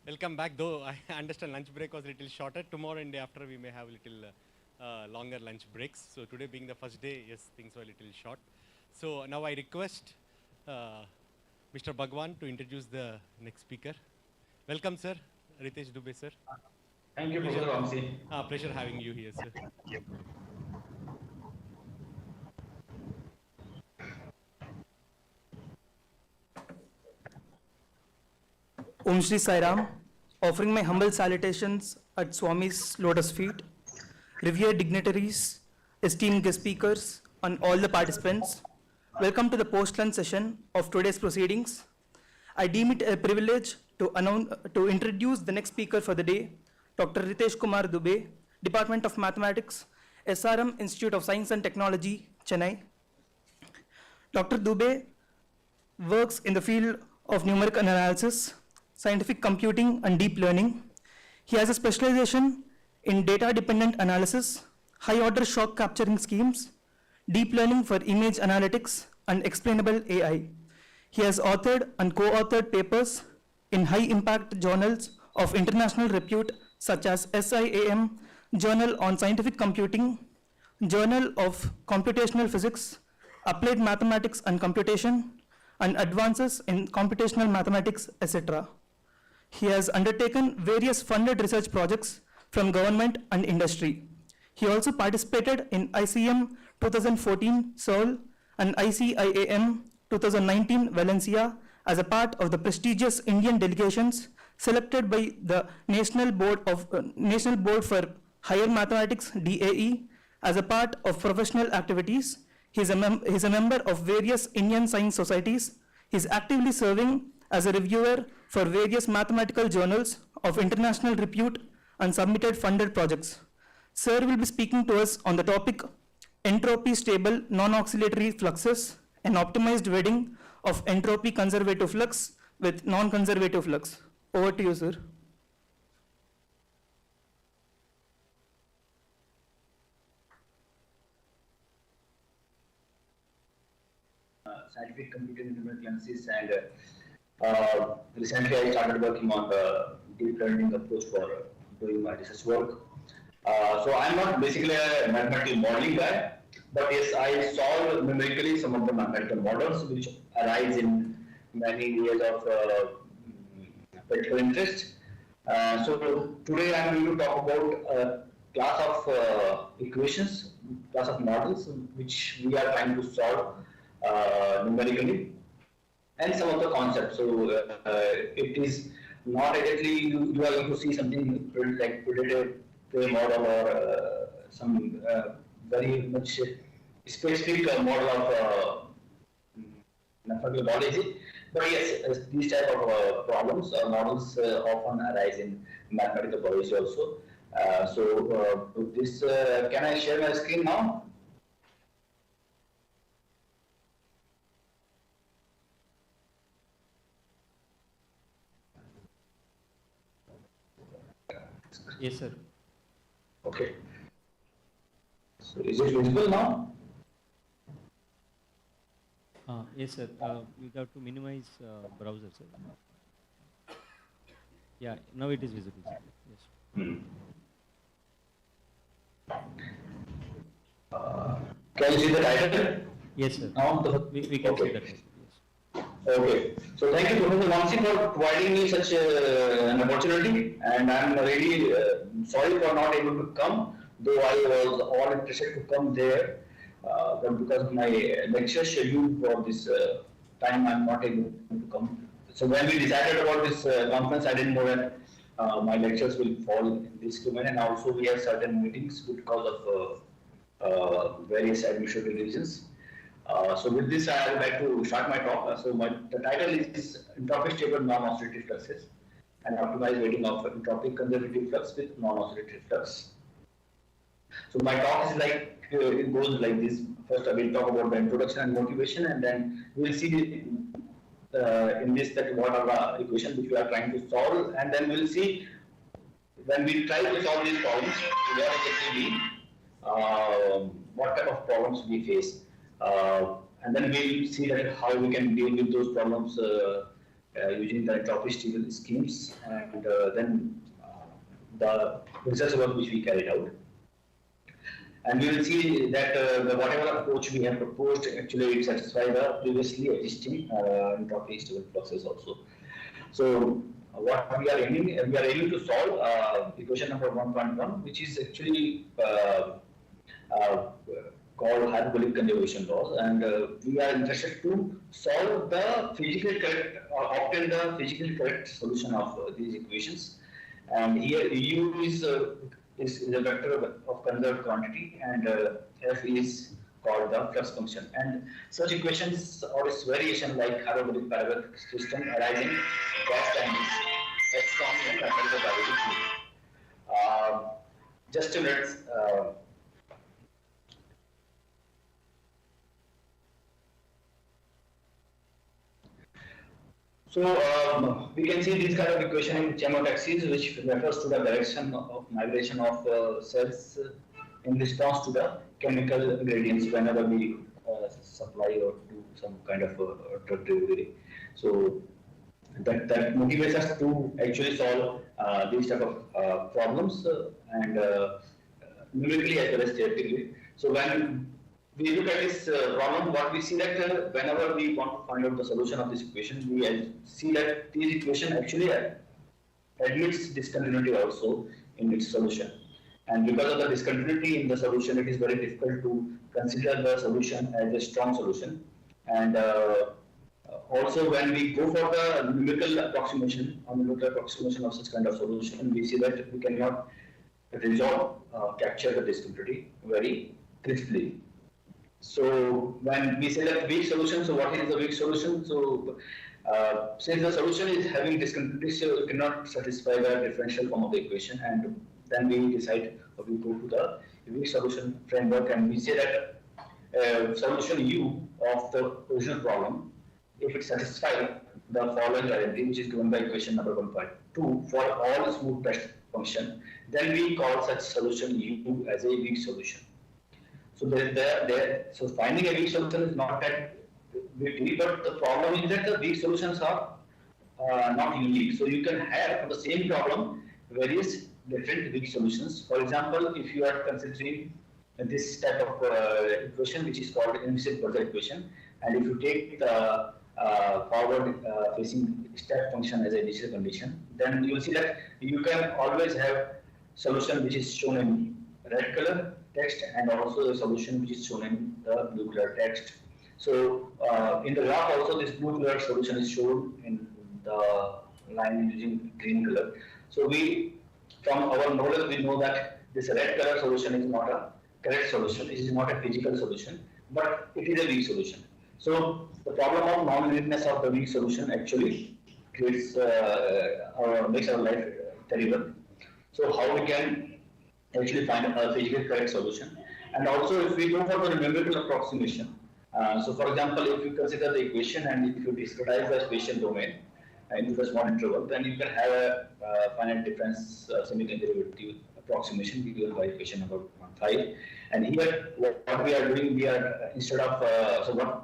Welcome back. Though I understand lunch break was a little shorter, tomorrow and day after we may have a little longer lunch breaks. So today being the first day, yes, things were a little short. So now I request Mr. Bhagwan to introduce the next speaker. Welcome, sir. Ritesh Dubey, sir. Thank you, Pleasure, Professor Vamsi. pleasure having you here, sir. Om Shri Sai Ram, offering my humble salutations at Swami's lotus feet, revered dignitaries, esteemed guest speakers, and all the participants. Welcome to the post-lunch session of today's proceedings. I deem it a privilege to introduce the next speaker for the day, Dr. Ritesh Kumar Dubey, Department of Mathematics, SRM Institute of Science and Technology, Chennai. Dr. Dubey works in the field of numerical analysis, scientific computing, and deep learning. He has a specialization in data-dependent analysis, high-order shock capturing schemes, deep learning for image analytics, and explainable AI. He has authored and co-authored papers in high-impact journals of international repute such as SIAM, Journal on Scientific Computing, Journal of Computational Physics, Applied Mathematics and Computation, and Advances in Computational Mathematics, etc. He has undertaken various funded research projects from government and industry. He also participated in ICM 2014 Seoul and ICIAM 2019 Valencia as a part of the prestigious Indian delegations selected by the National Board for Higher Mathematics (DAE) as a part of professional activities. He is a member of various Indian science societies. He is actively serving as a reviewer for various mathematical journals of international repute and submitted funded projects. Sir will be speaking to us on the topic entropy stable non-oscillatory fluxes, an optimized wedding of entropy conservative flux with non-conservative flux. Over to you, sir. Scientific computing and numerical analysis, and recently I started working on the deep learning approach for doing my research work. So I'm not basically a mathematical modeling guy, but yes, I solve numerically some of the mathematical models which arise in many areas of particular interest. So today I'm going to talk about a class of equations, class of models which we are trying to solve numerically, and some of the concepts. So it is not exactly you are going to see something like predictive play model or some very much specific model of mathematical biology. But yes, these type of problems or models often arise in mathematical biology also. This can I share my screen now? Yes, sir. Okay. So is it visible now? Yes, sir. We have to minimize browser, sir. Yeah, now it is visible, sir. Yes. Can you see the title? Yes, sir. Now We can see that. Yes. Okay. So thank you, Professor Vamsi, for providing me such an opportunity, and I'm really sorry for not able to come, though I was all interested to come there, but because of my lecture schedule for this time, I'm not able to come. So when we decided about this conference, I didn't know that my lectures will fall in this domain, and also we have certain meetings because of various administrative reasons. So with this, I would like to start my talk. The title is Entropy Stable Non-Oscillative Fluxes, and optimized weighting of entropy conservative flux with non-oscillative flux. So my talk is like, it goes like this. First I will talk about the introduction and motivation, and then we will see in this that what are the equations which we are trying to solve, and then we will see when we try to solve these problems, what exactly what type of problems we face. And then we'll see that how we can deal with those problems using the entropy stable schemes, and then the research work which we carried out. And we will see that whatever approach we have proposed, actually it satisfies the previously existing entropy stable fluxes also. So what we are aiming to solve equation number 1.1, which is actually uh, called hyperbolic conjugation laws, and we are interested to solve the physically correct or obtain the physically correct solution of these equations. And here U is a vector of conserved quantity, and F is called the flux function. And such equations or its variation like hyperbolic parametric system arising gas dynamics, S and under the gravity. Just a minute. So we can see this kind of equation in chemotaxis, which refers to the direction of migration of cells in response to the chemical gradients whenever we supply or do some kind of drug delivery. So that motivates us to actually solve these type of problems and numerically as well as theoretically. So when we look at this problem, what we see that whenever we want to find out the solution of this equation, we see that this equation actually admits discontinuity also in its solution. And because of the discontinuity in the solution, it is very difficult to consider the solution as a strong solution. And also when we go for the numerical approximation of such kind of solution, we see that we cannot capture the discontinuity very crisply. So when we say that weak solution, so what is the weak solution? So since the solution is having discontinuity, so it cannot satisfy the differential form of the equation, and then we decide or we go to the weak solution framework, and we say that solution U of the original problem, if it satisfies the following identity, which is given by equation number 1.2 for all smooth test function, then we call such solution U as a weak solution. So so finding a weak solution is not that big deal, but the problem is that the weak solutions are not unique. So you can have for the same problem various different weak solutions. For example, if you are considering this type of equation, which is called implicit Berger equation, and if you take the forward facing step function as a initial condition, then you will see that you can always have solution which is shown in red color text and also a solution which is shown in the blue color text. So in the graph also this blue color solution is shown in the line using green color. So from our knowledge, we know that this red color solution is not a correct solution, it is not a physical solution, but it is a weak solution. So the problem of non-linearness of the weak solution actually creates makes our life terrible. So how we can actually find a physically correct solution? And also if we go for the numerical approximation, so for example, if you consider the equation and if you discretize the spatial domain into the small interval, then you can have a finite difference semi-conservative approximation given by equation number 5. And here what we are doing, we are instead of so what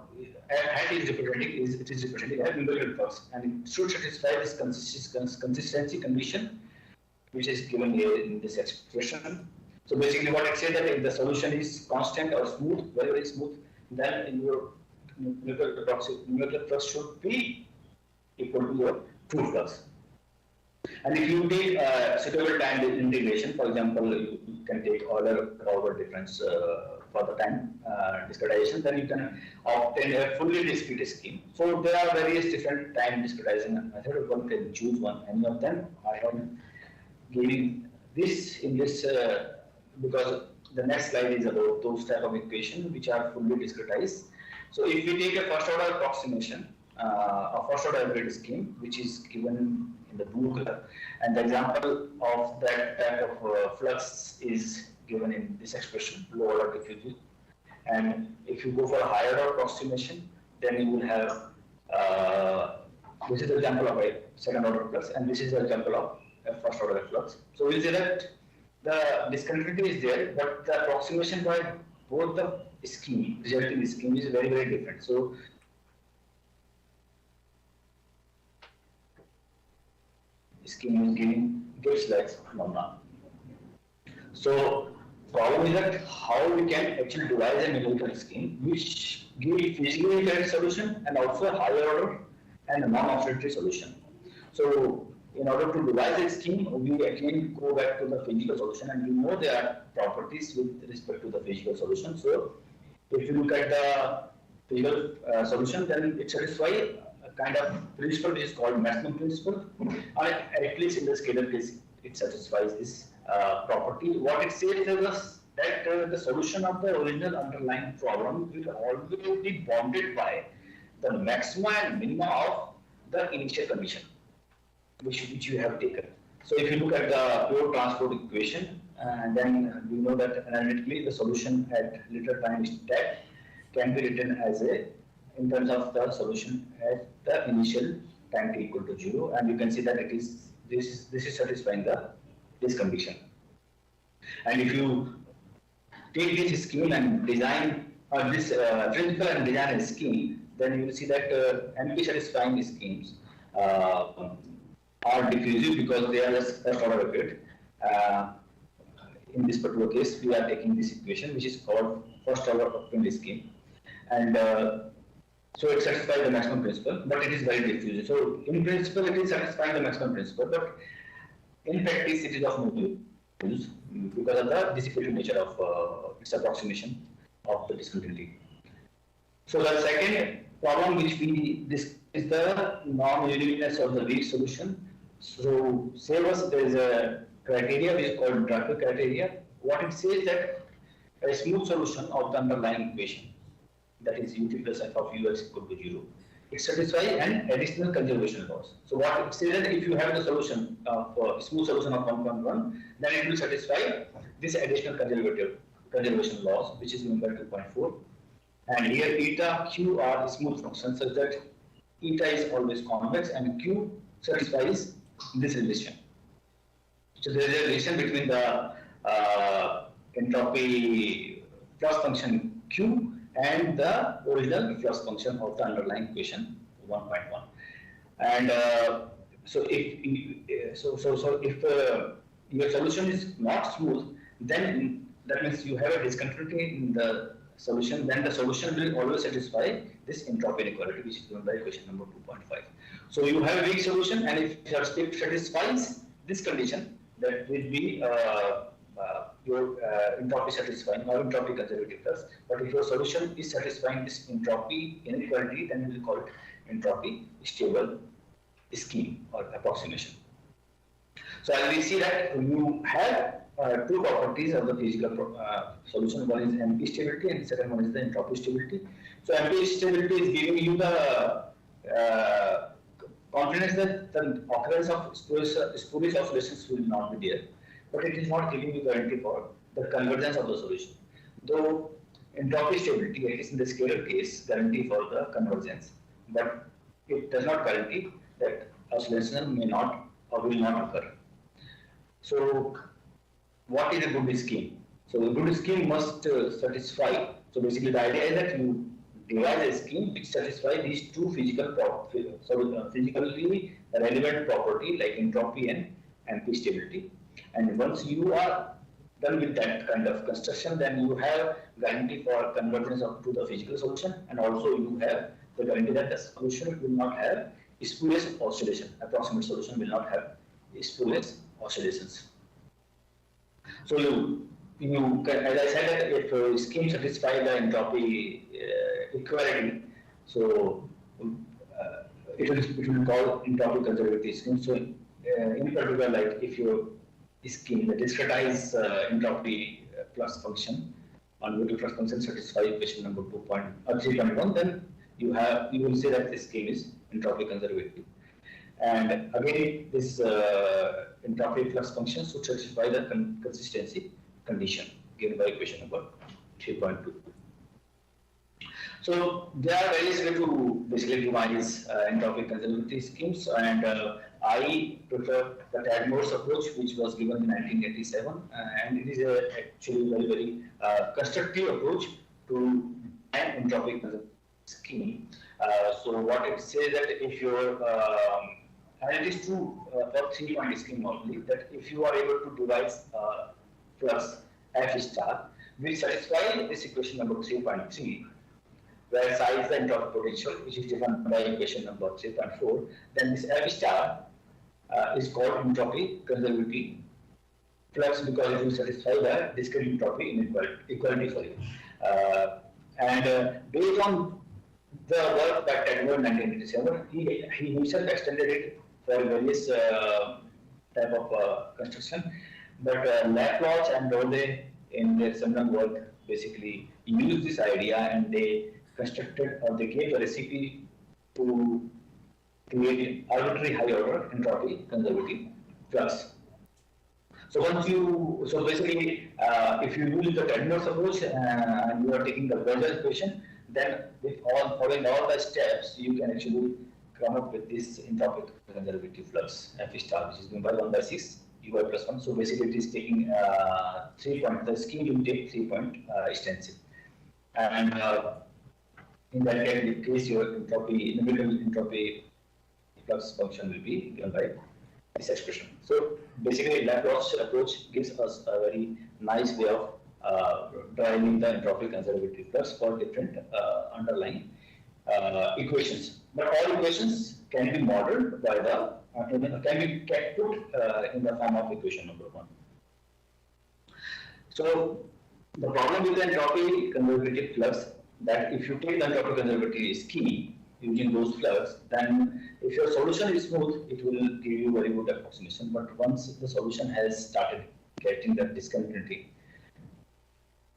hat is representing is it is representing a numerical flux, and it should satisfy this consistency condition which is given here in this expression. So basically what it says that if the solution is constant or smooth, very, very smooth, then in your numerical flux should be equal to your true flux. And if you take suitable time integration, for example, you can take Euler-Raoult difference for the time discretization, then you can obtain a fully discrete scheme. So there are various different time discretizing methods. One can choose one, any of them. I am giving this in this because the next slide is about those type of equations which are fully discretized. So if we take a first order approximation, a first order hybrid scheme, which is given in the blue color, and the example of that type of flux is given in this expression, low order diffusion. And if you go for a higher order approximation, then you will have this is the example of a second order flux, and this is the example of a first order flux. So we'll say that the discontinuity is there, but the approximation by both the scheme, resulting scheme, is very, very different. So scheme is giving Gibbs like phenomena. So problem is that how we can actually devise a numerical scheme which give physically correct solution and also a higher order and a non-oscillatory solution. So in order to devise a scheme, we again go back to the physical solution, and we know there are properties with respect to the physical solution. So if you look at the physical solution, then it satisfies a kind of principle which is called maximum principle, or at least in the scalar case, it satisfies this property. What it says is that the solution of the original underlying problem will always be bounded by the maxima and minima of the initial condition which you have taken. So if you look at the pure transport equation, then we know that analytically the solution at later time step can be written as a in terms of the solution at the initial time t equal to 0, and you can see that it is this is satisfying this condition. And if you take this scheme and design this principle and design a scheme, then you will see that NP satisfying schemes are diffusive because they are less order of it. In this particular case, we are taking this equation which is called first order optimal scheme, and so it satisfies the maximum principle, but it is very diffusive. So in principle, it is satisfying the maximum principle, but in practice, it is of no use because of the dissipative nature of its approximation of the discontinuity. So the second problem which we discuss is the non-uniqueness of the weak solution. So say there is a criteria which is called Draper criteria. What it says that a smooth solution of the underlying equation, that is ut plus f of ux equal to 0, it satisfies an additional conservation loss. So what it says that if you have the solution for smooth solution of 1.1, then it will satisfy this additional conservation loss, which is given by 2.4. And here eta q are smooth functions such that eta is always convex and q satisfies this relation. So there is a relation between the entropy flux function q and the original flux function of the underlying equation 1.1. And so if your solution is not smooth, then that means you have a discontinuity in the solution. Then the solution will always satisfy this entropy inequality, which is given by equation number 2.5. So you have a weak solution, and if it satisfies this condition, that will be your entropy satisfying or entropy conservative plus. But if your solution is satisfying this entropy inequality, then we will call it entropy stable scheme or approximation. So as we see that you have two properties of the physical solution. One is MP stability and the second one is the entropy stability. So MP stability is giving you the confidence that the occurrence of spurious oscillations will not be there, but it is not giving you guarantee for the convergence of the solution. Though entropy stability, at least in the scalar case, guarantee for the convergence, but it does not guarantee that oscillation may not or will not occur. So what is a good scheme? So a good scheme must satisfy. So basically the idea is that you devise a scheme which satisfies these two physically relevant property like entropy and MP stability. And once you are done with that kind of construction, then you have guarantee for convergence to the physical solution, and also you have the guarantee that the solution will not have spurious oscillation. Approximate solution will not have spurious oscillations. So you can, as I said, that if scheme satisfy the entropy equality, so it will call entropy conservative scheme. So in particular, like if your scheme, the discretized entropy flux function on neutral flux function satisfy equation number 3.1, then you will say that this scheme is entropy conservative. And again, this entropy flux function should satisfy the consistency condition given by equation number 3.2. So there are various ways to basically devise entropy conservative schemes, and I prefer the Tadmore's approach, which was given in 1987, and it is actually very constructive approach to an entropy conservative scheme. So what it says that if your and it is true for 3-point scheme only, that if you are able to devise flux F star, we satisfy this equation number 3.3, where psi is the entropy potential, which is given by equation number 3.4, then this F star is called entropy conservative flux because it will satisfy the discrete entropy inequality for you. Based on the work by Tedward in 1987, he himself extended it for various type of construction. But Laplace and Rode in their seminal work basically used this idea and they constructed or they gave a recipe to create arbitrary high order entropy conservative flux. So basically, if you use the Tedward's approach and you are taking the Berger equation, then with following all the steps, you can actually come up with this entropic conservative flux F star, which is given by 1/6 Ui plus 1. So basically, it is taking 3-point. The scheme will take 3-point extensive, and in that case, your entropy, numerical entropy flux function will be given by this expression. So basically, Laplace approach gives us a very nice way of deriving the entropy conservative flux for different underlying equations. But all equations can be modeled by the can be put in the form of equation number 1. So the problem with the entropy conservative flux, that if you take the entropy conservative scheme using those flux, then if your solution is smooth, it will give you very good approximation. But once the solution has started getting the discontinuity,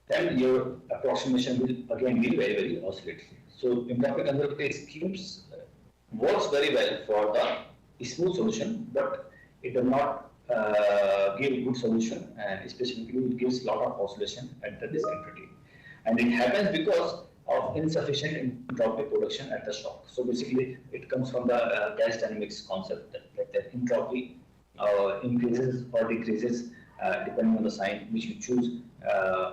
then your approximation will again be very, very oscillatory. So entropy conservative schemes works very well for the smooth solution, but it does not give a good solution, and specifically it gives a lot of oscillation at the discontinuity. And it happens because of insufficient entropy production at the shock. So basically, it comes from the gas dynamics concept that entropy increases or decreases depending on the sign which you choose.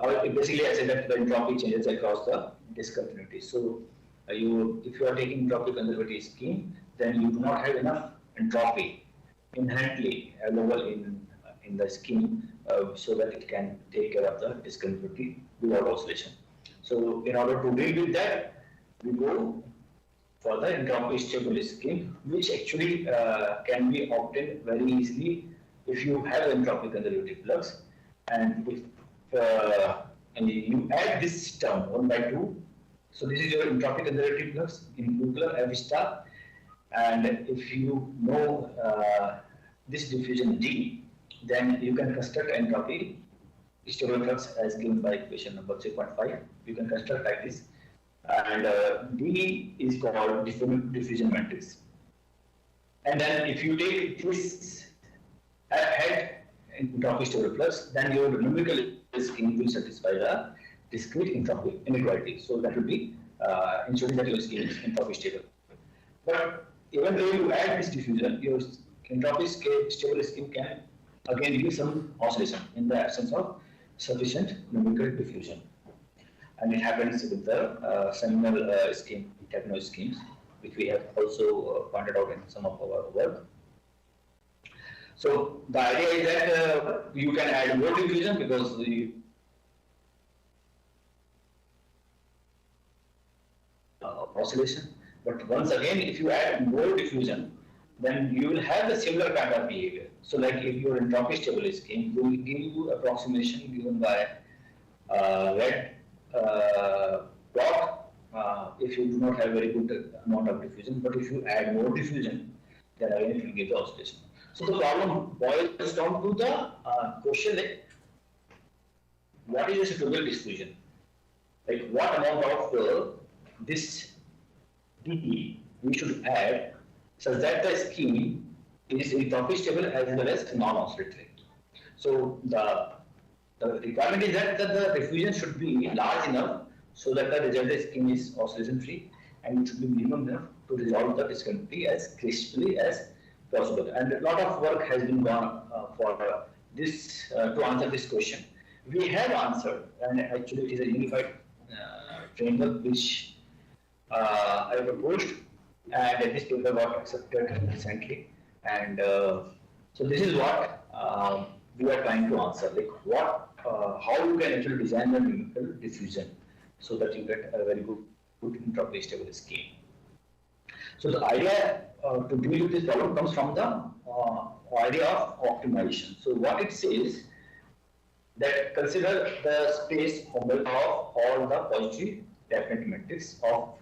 Or basically, I said that the entropy changes across the discontinuity. So if you are taking entropy conservative scheme, then you do not have enough entropy inherently available in the scheme so that it can take care of the discontinuity without oscillation. So in order to deal with that, we go for the entropy stable scheme, which actually can be obtained very easily if you have entropy conservative flux, and if you add this term 1/2. So this is your entropy conservative flux in nuclear F star, and if you know this diffusion D, then you can construct entropy stable flux as given by equation number 3.5. You can construct like this, and D is called diffusion matrix. And then if you take this head entropy stable flux, then your numerical scheme will satisfy the discrete entropy inequality. So that will be ensuring that your scheme is entropy stable. But even though you add this diffusion, your entropy stable scheme can again give some oscillation in the absence of sufficient numerical diffusion. And it happens with the seminal scheme, techno schemes, which we have also pointed out in some of our work. So the idea is that you can add more diffusion because the oscillation. But once again, if you add more diffusion, then you will have the similar kind of behavior. So like if your entropy stable scheme will give you approximation given by red plot if you do not have very good amount of diffusion. But if you add more diffusion, then again it will give the oscillation. So the problem boils down to the question like, what is the suitable diffusion? Like what amount of this D we should add such that the scheme is entropy stable as well as non-oscillatory. So the requirement is that the diffusion should be large enough so that the resultant scheme is oscillation free, and it should be minimum enough to resolve the discontinuity as crisply as possible. And a lot of work has been done for this to answer this question. We have answered, and actually it is a unified framework which I proposed, and this paper got accepted recently. And so this is what we are trying to answer, like how you can actually design a numerical diffusion so that you get a very good intrapage stable scheme. So the idea to deal with this problem comes from the idea of optimization. So what it says that consider the space of all the positive definite matrix of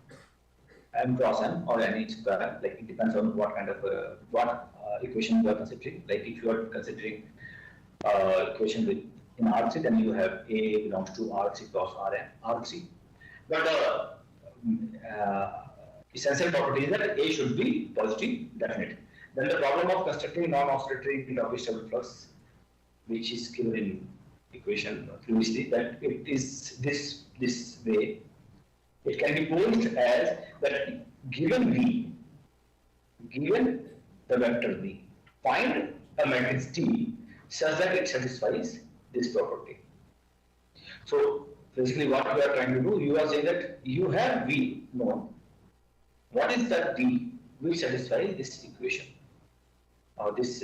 m cross n or any square, like it depends on what kind of equation you are considering. Like if you are considering equation with in R3, then you have A belongs to R3 cross R3. But essential property is that A should be positive definite. Then the problem of constructing non-oscillatory intrapage stable flux, which is given in equation previously, that it is this way. It can be posed as that given V, given the vector V, find a matrix T such that it satisfies this property. So basically what we are trying to do, you are saying that you have V known. What is that D which satisfies this equation? Or this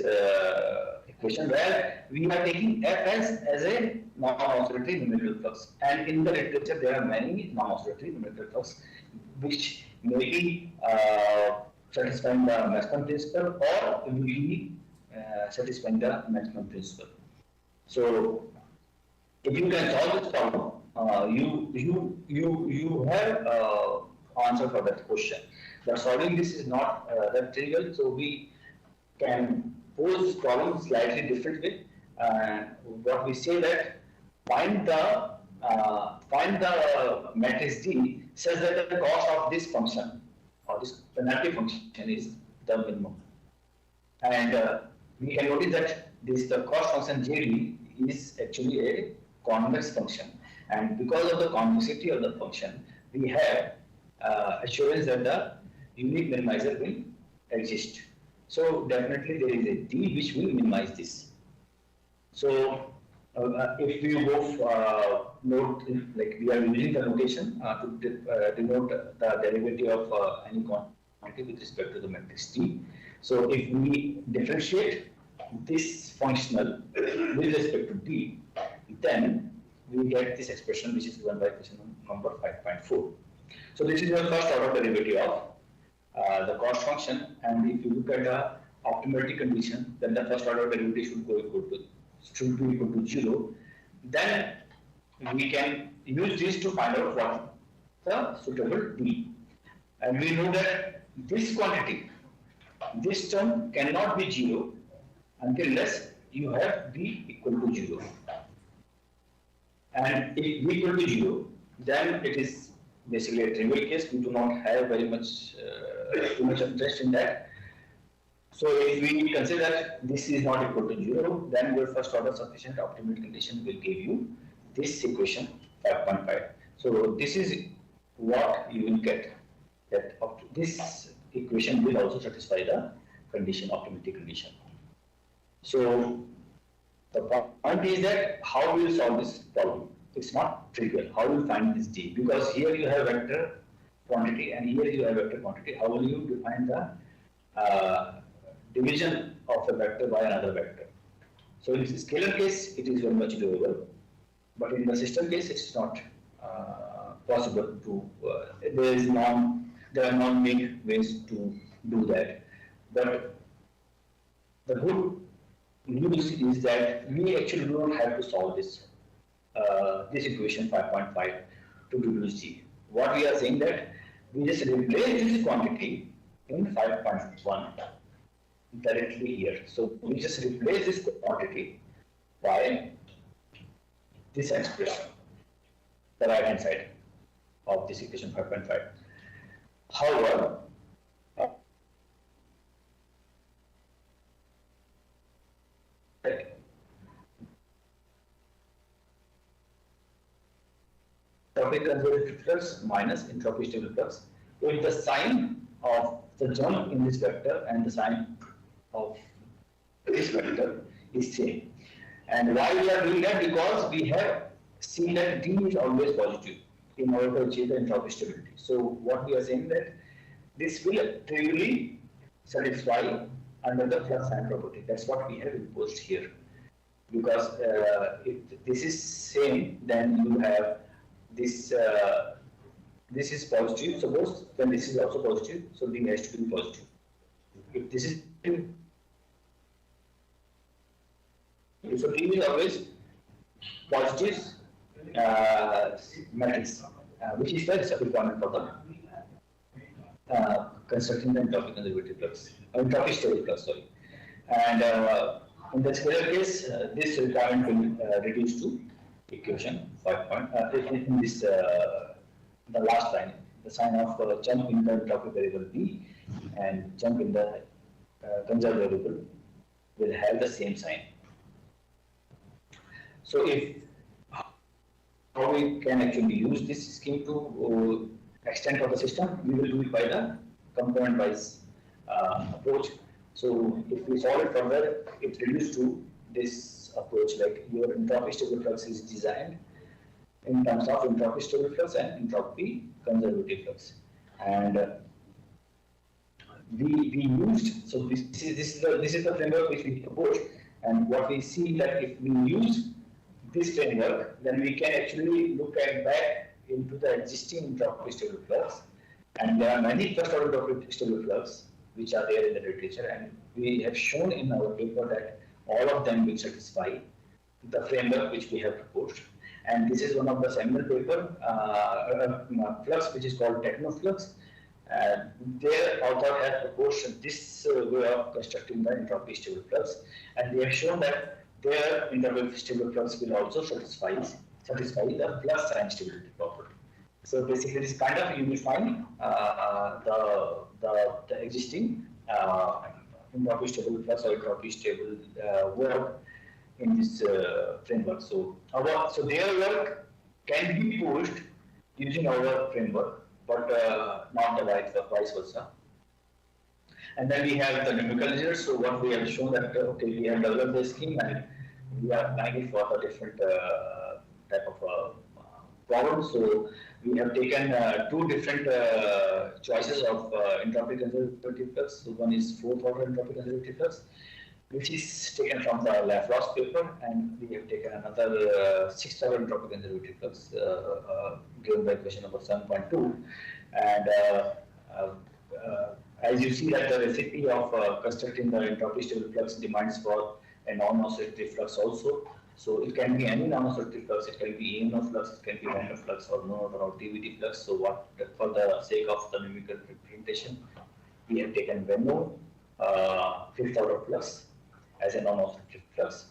equation where we are taking Fs as a non-oscillatory numerical flux, and in the literature there are many non-oscillatory numerical flux which may be satisfying the maximum principle or will be satisfying the maximum principle. So if you can solve this problem, you have answer for that question. But solving this is not that trivial, so we can pose this problem slightly differently. What we say that find the matrix D such that the cost of this function or this penalty function is the minimum. And we can notice that the cost function JD is actually a convex function, and because of the convexity of the function, we have assurance that the unique minimizer will exist. So definitely there is a D which will minimize this. So if we go note, like we are using the notation to denote the derivative of any quantity with respect to the matrix T. So if we differentiate this functional with respect to D, then we get this expression which is given by equation number 5.4. So this is your first order derivative of the cost function, and if you look at the optimality condition, then the first order derivative should be equal to 0. Then we can use this to find out what the suitable D. And we know that this quantity, this term cannot be 0 unless you have B equal to 0. And if B equal to 0, then it is basically a trivial case. We do not have very much too much interest in that. So if we consider that this is not equal to 0, then your first order sufficient optimal condition will give you this equation 5.5. So this is what you will get, that this equation will also satisfy the condition, optimality condition. So the point is that how we will solve this problem. It's not trivial. How will you find this D? Because here you have vector quantity and here you have vector quantity. How will you define the division of a vector by another vector? So in the scalar case, it is very much doable, but in the system case, it's not possible to. There are non-make ways to do that. But the good news is that we actually do not have to solve this equation 5.5 to deduce G. What we are saying that we just replace this quantity in 5.1 directly here. So we just replace this quantity by this expression, the right hand side of this equation 5.5. However, entropy conservative flux minus entropy stable flux. If the sign of the jump in this vector and the sign of this vector is same. And why we are doing that? Because we have seen that D is always positive in order to achieve the entropy stability. So what we are saying that this will trivially satisfy under the flux sign property. That's what we have imposed here. Because if this is same, then you have this. This is positive. Suppose then this is also positive, so D has to be positive. If this is negative, so D is always positive matrix, which is the requirement for the constructing the entropy conservative flux, entropy stable flux, sorry. And in the scalar case, this requirement will reduce to equation 5 point, in this the last line, the sign of jump in the entropy variable B and jump in the conserved variable will have the same sign. So if how we can actually use this scheme to extent of the system, we will do it by the component wise approach. So if we solve it further, it reduces to this approach, like your entropy stable flux is designed in terms of entropy stable flux and entropy conservative flux. And we used, so this is the framework which we propose, and what we see that if we use this framework, then we can actually look at back into the existing entropy stable flux, and there are many first order entropy stable flux which are there in the literature, and we have shown in our paper that all of them will satisfy the framework which we have proposed. And this is one of the seminal paper, flux, which is called technoflux. Their author has proposed this way of constructing the entropy stable flux, and they have shown that their entropy stable flux will also satisfy the flux sign stability property. So basically, this kind of unifying the existing entropy stable flux or entropy stable work in this framework. So their work can be pushed using our framework, but not the vice versa. And then we have the numerical results. So what we have shown that okay, we have developed the scheme and we are applying it for the different type of problems. So we have taken two different choices of entropy conservative flux. So one is fourth order entropy conservative flux, which is taken from the Laplace paper, and we have taken another sixth order entropy conservative flux given by question number 7.2. And as you see that the recipe of constructing the entropy stable flux demands for a non-oscillative flux also. So it can be any non-oscillative flux, it can be EMF flux, it can be random flux or no or TVT flux. So what, for the sake of the numerical representation, we have taken Venno fifth order flux as a non-oscillative flux,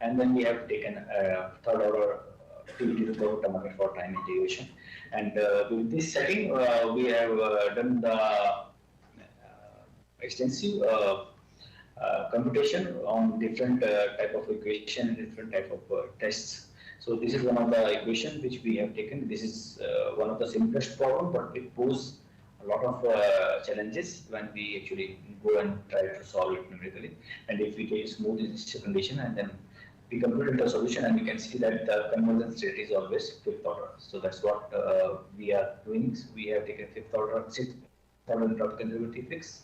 and then we have taken third order TVT to power thermometer for time integration. And with this setting, we have done the extensive computation on different type of equation and different type of tests. So this is one of the equation which we have taken. This is one of the simplest problem, but it poses a lot of challenges when we actually go and try to solve it numerically. And if we take smooth initial condition and then we compute the solution, and we can see that the convergence rate is always fifth order. So that's what we are doing. So we have taken fifth order, sixth order entropy conservative flux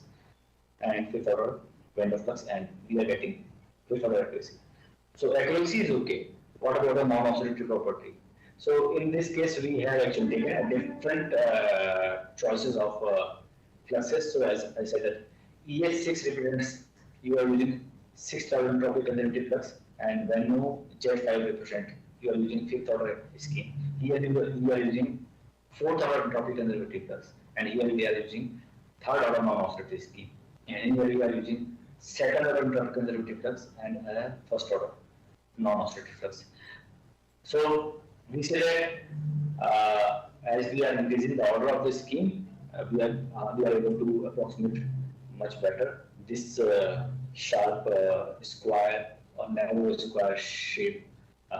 and fifth order random flux, and we are getting fifth order accuracy. So accuracy is okay. What about the non-oscillative property? So in this case, we have actually taken different choices of fluxes. So as I said that ES6 represents you are using sixth order entropy conservative flux, and when no Z5 represent you are using fifth order scheme. Here you are using fourth order entropy conservative flux, and here we are using third order non-oscillative scheme. And here we are using second order entropy conservative flux and first order non-oscillative flux. So we say that as we are increasing the order of the scheme, we are able to approximate much better this sharp square or narrow square shape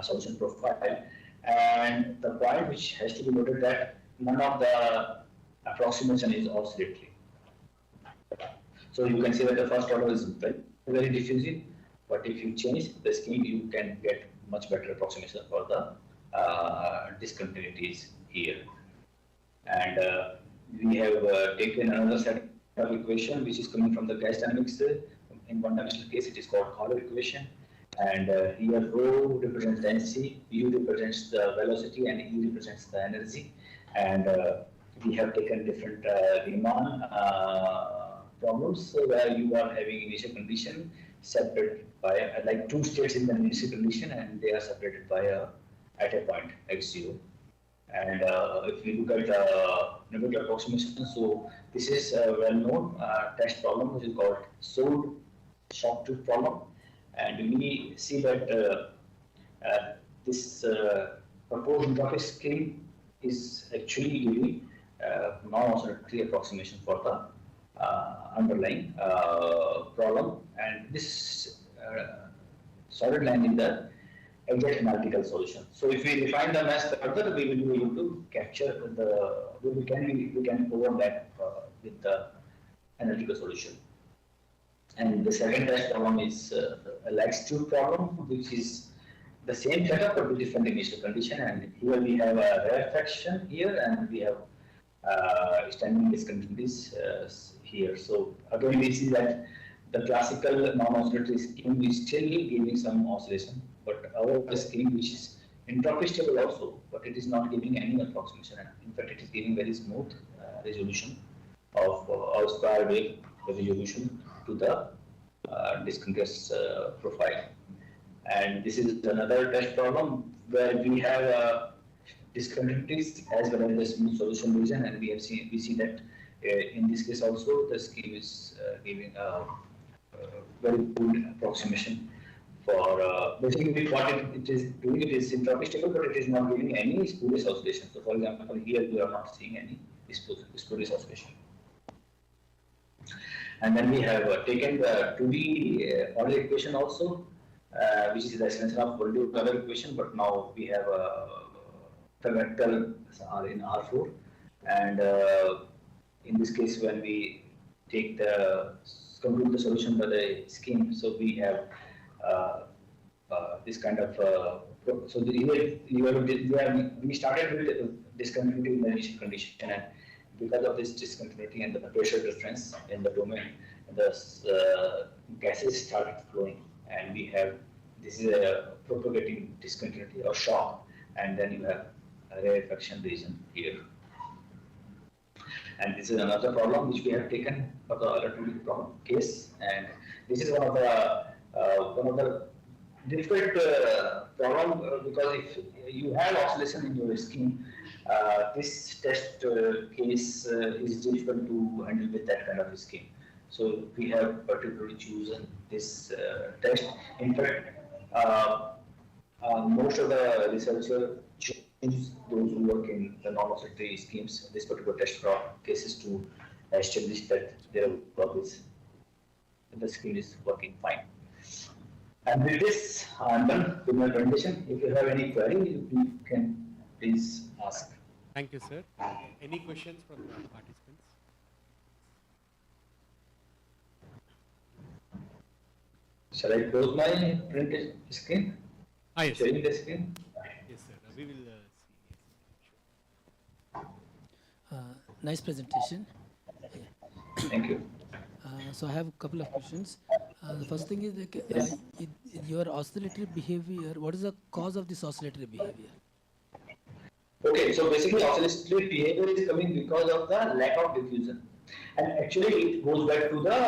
solution profile. And the point which has to be noted that none of the approximation is oscillatory. So you can see that the first order is very diffusive, but if you change the scheme, you can get much better approximation for the discontinuities here. And we have taken another set of equation which is coming from the gas dynamics in one-dimensional case, it is called Euler equation. And here rho represents density, u represents the velocity, and e represents the energy. And we have taken different Riemann problems where you are having initial condition separated by like two states in the initial condition, and they are separated by at a point x0. And if we look at numerical approximation, so this is a well-known test problem which is called sword shock tooth problem. And we see that this proposed entropy scheme is actually giving non-oscillatory approximation for the underlying problem. And this solid line in the exact analytical solution. So if we refine the mass further, we will be able to capture the, we can overlap with the analytical solution. And the second test problem is a lax tube problem, which is the same setup but with different initial condition. And here we have a rarefaction here, and we have standing discontinuities here. So again, we see that the classical non-oscillatory scheme is still giving some oscillation, but our scheme, which is entropy stable also, but it is not giving any approximation. In fact, it is giving very smooth resolution of our square wave resolution to the discontinuous profile. And this is another test problem where we have discontinuities as well as the smooth solution region, and we see that in this case also the scheme is giving a very good approximation for basically what it is doing. It is entropy stable, but it is not giving any spurious oscillation. So for example, here we are not seeing any spurious oscillation. And then we have taken the 2D Euler equation also, which is the extension of qualitative Euler equation, but now we have the vector are in R4. And in this case, when we take the compute the solution by the scheme, so we have this kind of so we started with discontinuity in the initial condition, and because of this discontinuity and the pressure difference in the domain, the gases started flowing, and we have this is a propagating discontinuity or shock, and then you have a rarefaction region here. And this is another problem which we have taken for the other 2D problem case, and this is one of the difficult problem because if you have oscillation in your scheme, this test case is difficult to handle with that kind of scheme. So we have particularly chosen this test. In fact, most of the researchers choose those who work in the non-oscillatory schemes, this particular test cases, to establish that their work is, the scheme is working fine. And with this, I'm done with my presentation. If you have any query, you can please ask. Thank you, sir. Any questions from the participants? Shall I close my printed screen? Yes. Sharing the screen? Yes, sir. We will see. Nice presentation. Thank you. So I have a couple of questions. The first thing is your oscillatory behavior. What is the cause of this oscillatory behavior? Okay, so basically oscillatory behavior is coming because of the lack of diffusion, and actually it goes back to the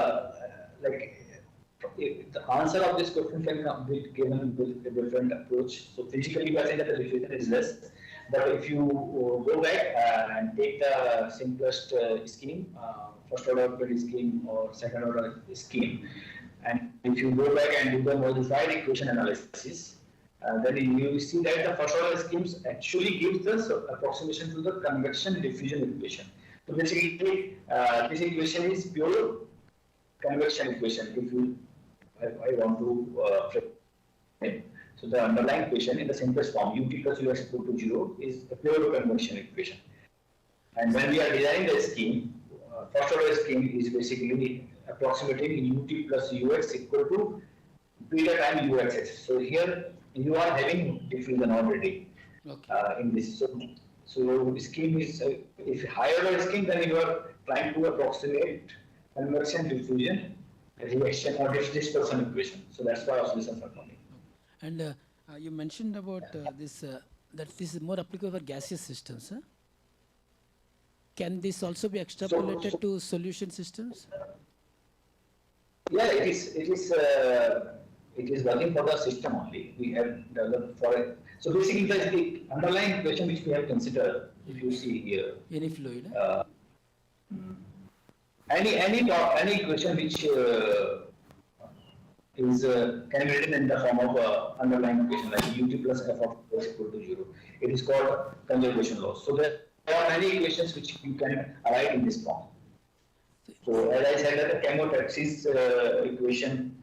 the answer of this question can be given with a different approach. So physically we are saying that the diffusion is less, but if you go back and take the simplest scheme, first order scheme or second order scheme, and if you go back and do the modified equation analysis, then you see that the first order schemes actually gives us approximation to the convection diffusion equation. So basically, this equation is pure convection equation. If you, I want to frame. So the underlying equation in the simplest form, ut plus ux equal to 0, is a pure convection equation. And when we are designing the scheme, first order scheme is basically approximating ut plus ux equal to beta time uxx. So here you are having diffusion already in this. So scheme is if higher order scheme, then you are trying to approximate convection diffusion reaction or dispersion equation. So that's why oscillations are coming. And you mentioned about this that this is more applicable for gaseous systems. Huh? Can this also be extrapolated to solution systems? Yeah, it is working for the system only. We have developed for it. So basically, the underlying equation which we have considered, if you see here, Any fluid? Huh? uh, any equation which is can be written in the form of underlying equation like ut plus f of x equal to 0. It is called conservation law. So there are many equations which you can write in this form. So as I said, that the chemotaxis equation,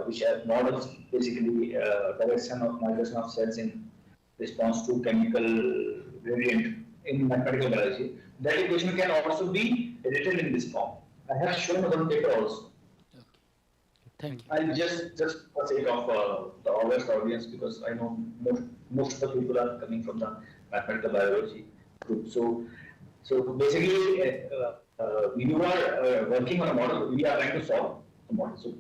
which have models basically direction of migration of cells in response to chemical gradient in mathematical biology, that equation can also be written in this form. I have shown one paper also. Okay. Thank you. And just for sake of the august audience, because I know most of the people are coming from the mathematical biology group. So basically, you are working on a model. We are trying to solve the model. So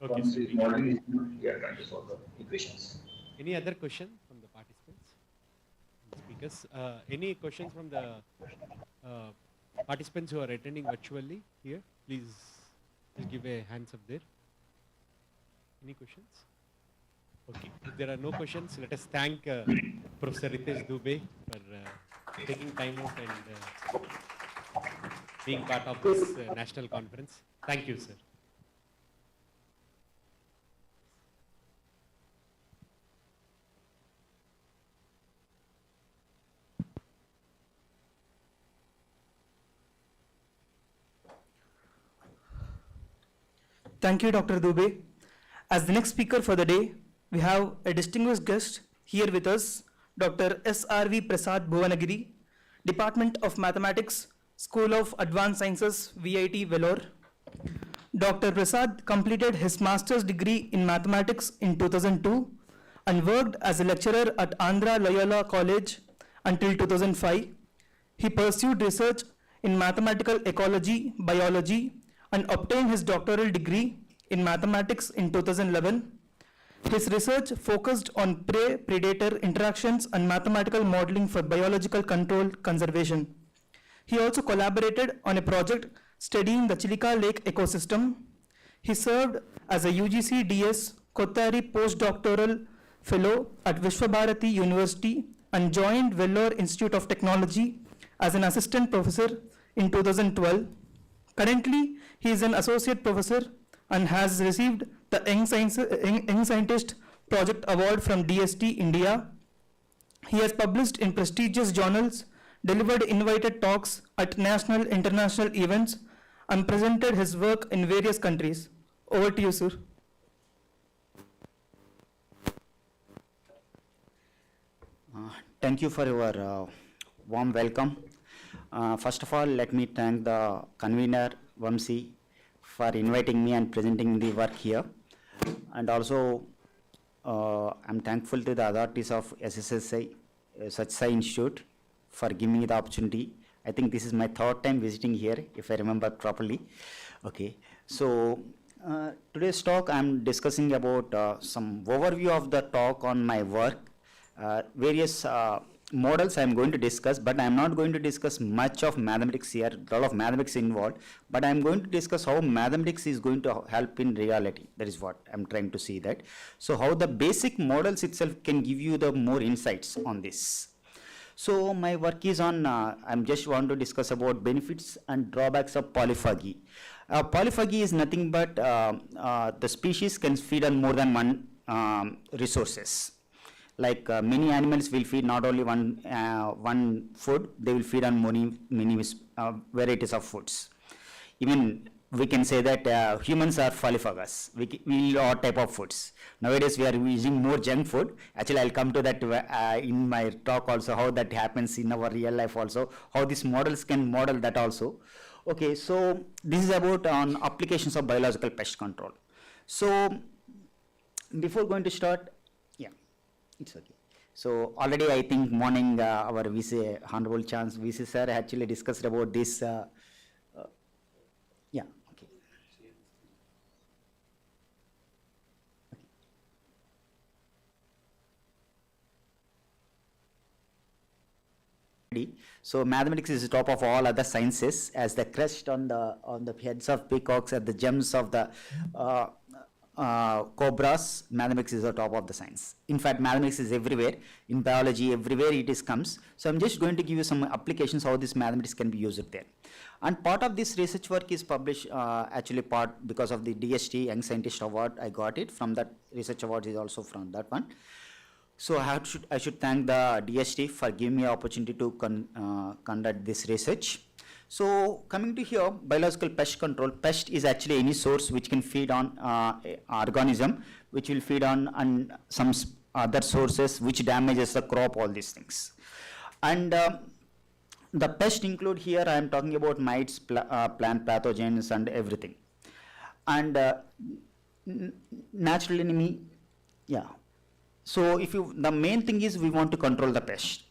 Okay, once so this model is done, we are trying to solve the equations. any other question from the participants? Speakers, any questions from the participants who are attending virtually here? Please give a hands up there. Any questions? Okay, if there are no questions, let us thank Professor Ritesh Dubey for taking time out and being part of this national conference. Thank you, sir. Thank you, Dr. Dubey. As the next speaker for the day, we have a distinguished guest here with us, Dr. S.R.V. Prasad Bhuvanagiri, Department of Mathematics, School of Advanced Sciences, VIT, Vellore. Dr. Prasad completed his master's degree in mathematics in 2002 and worked as a lecturer at Andhra Loyola College until 2005. He pursued research in mathematical ecology, biology, and obtained his doctoral degree in mathematics in 2011. His research focused on prey-predator interactions and mathematical modeling for biological control conservation. He also collaborated on a project studying the Chilika Lake ecosystem. He served as a UGC DS Kothari postdoctoral fellow at Vishwabharati University and joined Vellore Institute of Technology as an assistant professor in 2012. Currently, he is an associate professor and has received the Young Scientist Project Award from DST India. He has published in prestigious journals, delivered invited talks at national international events, and presented his work in various countries. Over to you, sir. Thank you for your warm welcome. First of all, let me thank the convener, Vamsi, for inviting me and presenting the work here. And also, I'm thankful to the authorities of SSSI, Satsai Institute, for giving me the opportunity. I think this is my third time visiting here, if I remember properly. Okay, so today's talk, I'm discussing about some overview of the talk on my work. Various models I'm going to discuss, but I'm not going to discuss much of mathematics here, a lot of mathematics involved, but I'm going to discuss how mathematics is going to help in reality. That is what I'm trying to see that. So how the basic models itself can give you the more insights on this. So my work is on, I'm just want to discuss about benefits and drawbacks of polyphagy. Polyphagy is nothing but the species can feed on more than one resources. Like many animals will feed not only one food, they will feed on many varieties of foods. Even we can say that humans are polyphagous. We eat all type of foods. Nowadays we are using more junk food. Actually, I'll come to that in my talk also, how that happens in our real life also, how these models can model that also. Okay, so this is about on applications of biological pest control. So before going to start, it's okay. So already I think morning our VC, Honorable Chance VC sir actually discussed about this. Yeah, okay. already. So mathematics is the top of all other sciences, as the crest on the heads of peacocks, at the gems of the cobras. Mathematics is the top of the science. In fact, mathematics is everywhere in biology, everywhere it is comes. So I'm just going to give you some applications how this mathematics can be used there. And part of this research work is published actually part because of the DST Young Scientist Award. I got it from that research award is also from that one. So I should thank the DST for giving me an opportunity to conduct this research. So coming to here, biological pest control. Pest is actually any source which can feed on organism, which will feed on some other sources which damages the crop, all these things. And the pest include here, I am talking about mites, plant pathogens and everything. And natural enemy, yeah. So the main thing is we want to control the pest.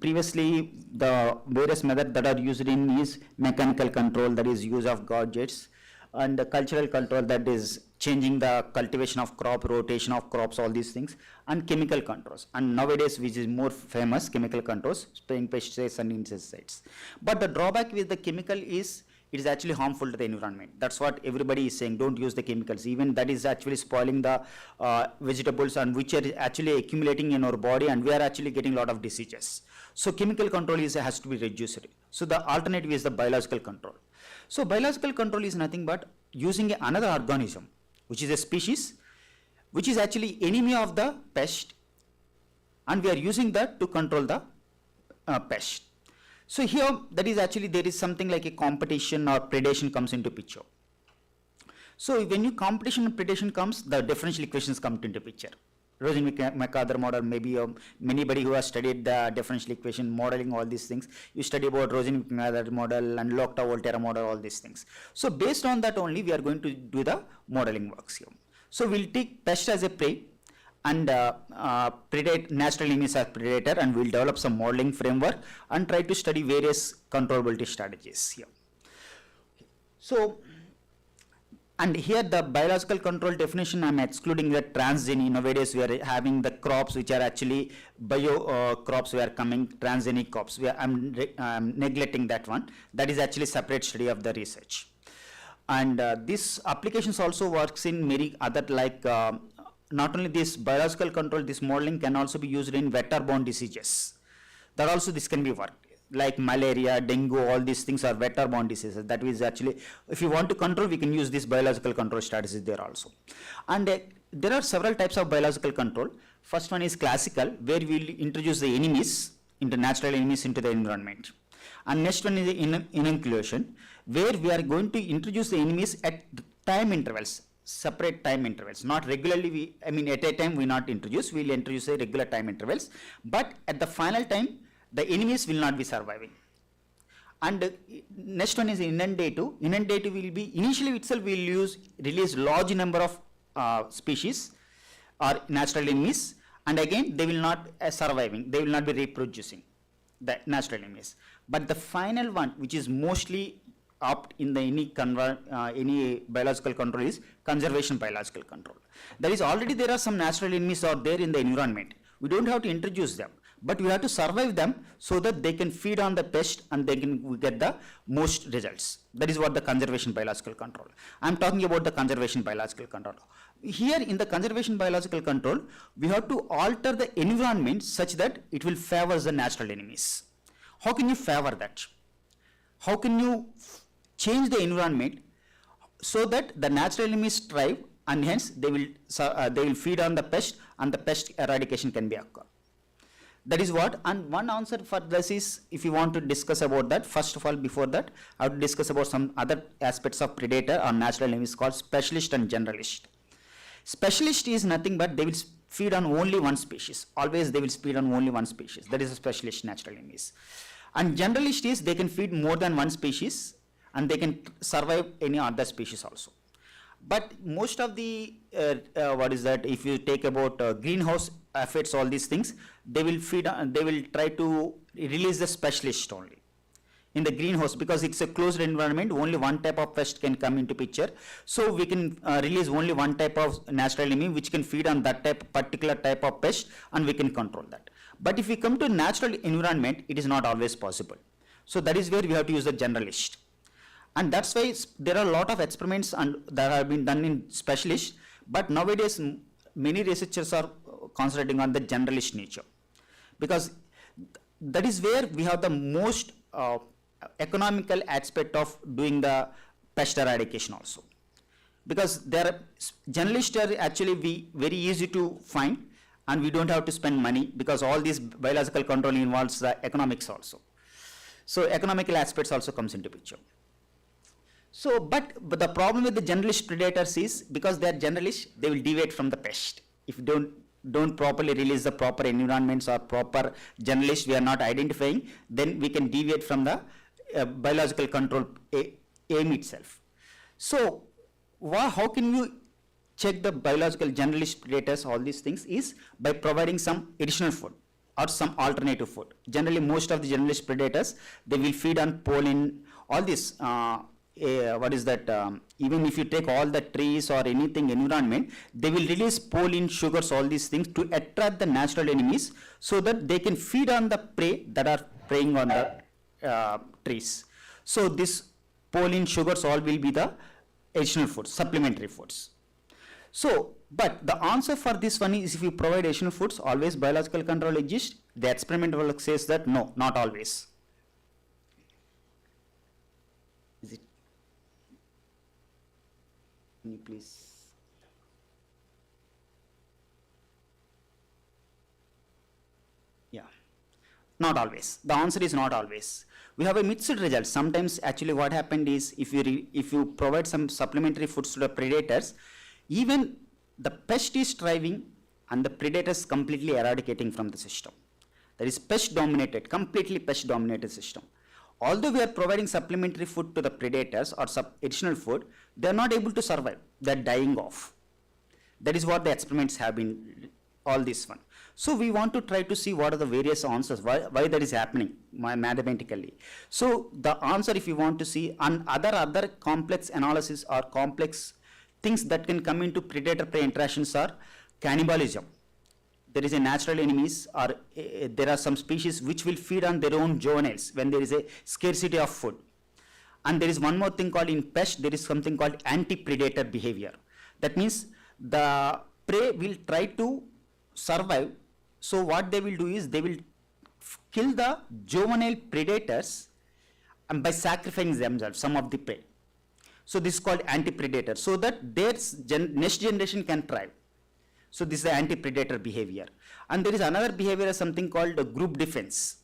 Previously the various methods that are used in is mechanical control, that is use of gadgets, and the cultural control, that is changing the cultivation of crop, rotation of crops, all these things, and chemical controls. And nowadays, which is more famous, chemical controls, spraying pesticides and insecticides. But the drawback with the chemical is it is actually harmful to the environment. That's what everybody is saying, don't use the chemicals. Even that is actually spoiling the vegetables, and which are actually accumulating in our body, and we are actually getting a lot of diseases. So chemical control has to be reduced. So the alternative is the biological control. So biological control is nothing but using another organism, which is a species, which is actually enemy of the pest, and we are using that to control the pest. So here, that is actually, there is something like a competition or predation comes into picture. So when competition and predation comes, the differential equations come into picture. Rosen-McArthur model, maybe anybody who has studied the differential equation modeling, all these things, you study about Rosen-McArthur model and Lockta-Volterra model, all these things. So based on that only, we are going to do the modeling works here. So we'll take pest as a prey, and natural enemies as predator, and we'll develop some modeling framework and try to study various controllability strategies here. So, and here the biological control definition, I'm excluding the transgenic. Nowadays we are having the crops which are actually crops, we are coming transgenic crops. I'm neglecting that one. That is actually separate study of the research. And this applications also works in many other, like not only this biological control, this modeling can also be used in vector-borne diseases. That also this can be worked, like malaria, dengue, all these things are vector-borne diseases. That is actually, if you want to control, we can use this biological control strategies there also. And there are several types of biological control. First one is classical, where we will introduce the enemies, natural enemies into the environment. And next one is the inoculation, where we are going to introduce the enemies at time intervals, separate time intervals, not regularly. At a time we not introduce, we'll introduce a regular time intervals, but at the final time the enemies will not be surviving. And next one is inundative. Inundative will be, initially itself we will release large number of species or natural enemies, and again they will not surviving, they will not be reproducing, the natural enemies. But the final one, which is mostly opt in the any biological control, is conservation biological control. That is, already there are some natural enemies out there in the environment. We don't have to introduce them, but we have to survive them so that they can feed on the pest and they can get the most results. That is what the conservation biological control. I am talking about the conservation biological control. Here in the conservation biological control, we have to alter the environment such that it will favor the natural enemies. How can you favor that? How can you change the environment so that the natural enemies thrive, and hence they will feed on the pest, and the pest eradication can be occur. That is what. And one answer for this is, if you want to discuss about that, first of all, before that, I would discuss about some other aspects of predator or natural enemies called specialist and generalist. Specialist is nothing but they will feed on only one species. Always they will feed on only one species. That is a specialist natural enemies. And generalist is they can feed more than one species, and they can survive any other species also. But most of the if you take about greenhouse effects, all these things, they will try to release the specialist only in the greenhouse, because it's a closed environment. Only one type of pest can come into picture, so we can release only one type of natural enemy which can feed on that particular type of pest, and we can control that. But if we come to natural environment, it is not always possible. So that is where we have to use the generalist. And that's why there are a lot of experiments that have been done in specialist, but nowadays many researchers are concentrating on the generalist nature, because that is where we have the most economical aspect of doing the pest eradication also. Because generalists are actually very easy to find, and we don't have to spend money, because all this biological control involves the economics also. So economical aspects also comes into picture. So, but the problem with the generalist predators is, because they are generalists, they will deviate from the pest. If you don't properly release the proper environments or proper generalists we are not identifying, then we can deviate from the biological control aim itself. So, how can you check the biological generalist predators, all these things, is by providing some additional food or some alternative food. Generally, most of the generalist predators, they will feed on pollen, all this, even if you take all the trees or anything environment, they will release pollen, sugars, all these things to attract the natural enemies, so that they can feed on the prey that are preying on the trees. So this pollen, sugars, all will be the additional foods, supplementary foods. So, but the answer for this one is, if you provide additional foods, always biological control exists. The experimental work says that no, not always. Is it? Can you please? Yeah, not always. The answer is not always. We have a mixed result. Sometimes actually what happened is, if you provide some supplementary foods to the predators, even the pest is thriving and the predators completely eradicating from the system. That is pest dominated, completely pest dominated system. Although we are providing supplementary food to the predators or additional food, they are not able to survive. They are dying off. That is what the experiments have been, all this one. So we want to try to see what are the various answers, why that is happening mathematically. So the answer, if you want to see, and other complex analysis or complex things that can come into predator-prey interactions are cannibalism. There is a natural enemies, or there are some species which will feed on their own juveniles when there is a scarcity of food. And there is one more thing called, in pest, there is something called anti-predator behavior. That means the prey will try to survive. So what they will do is, they will kill the juvenile predators and by sacrificing themselves, some of the prey. So this is called anti-predator, so that their next generation can thrive. So this is the anti-predator behavior. And there is another behavior, something called group defense.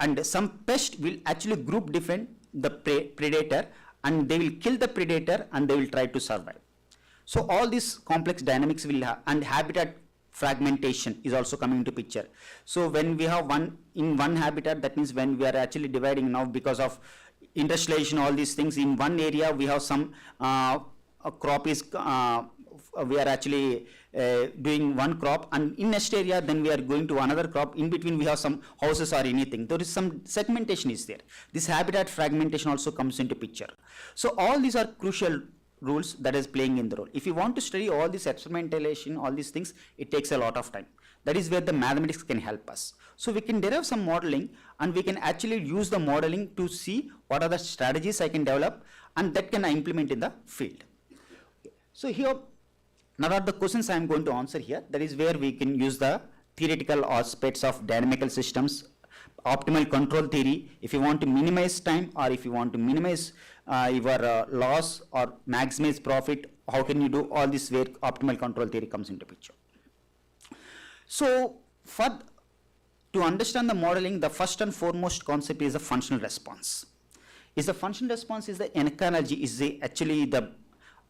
And some pest will actually group defend the predator, and they will kill the predator and they will try to survive. So all these complex dynamics will have, and habitat fragmentation is also coming into picture. So when we have one habitat, that means when we are actually dividing now because of industrialization, all these things, in one area we have some a crop is we are actually doing one crop, and in next area then we are going to another crop. In between we have some houses or anything. There is some segmentation is there. This habitat fragmentation also comes into picture. So all these are crucial rules that is playing in the role. If you want to study all this experimentation, all these things, it takes a lot of time. That is where the mathematics can help us. So we can derive some modeling, and we can actually use the modeling to see what are the strategies I can develop, and that can I implement in the field. So here, now are the questions I am going to answer here. That is where we can use the theoretical aspects of dynamical systems, optimal control theory. If you want to minimize time, or if you want to minimize your loss or maximize profit, how can you do all this, where optimal control theory comes into picture. So to understand the modeling, the first and foremost concept is the functional response. Is the functional response is the analogy, is actually the,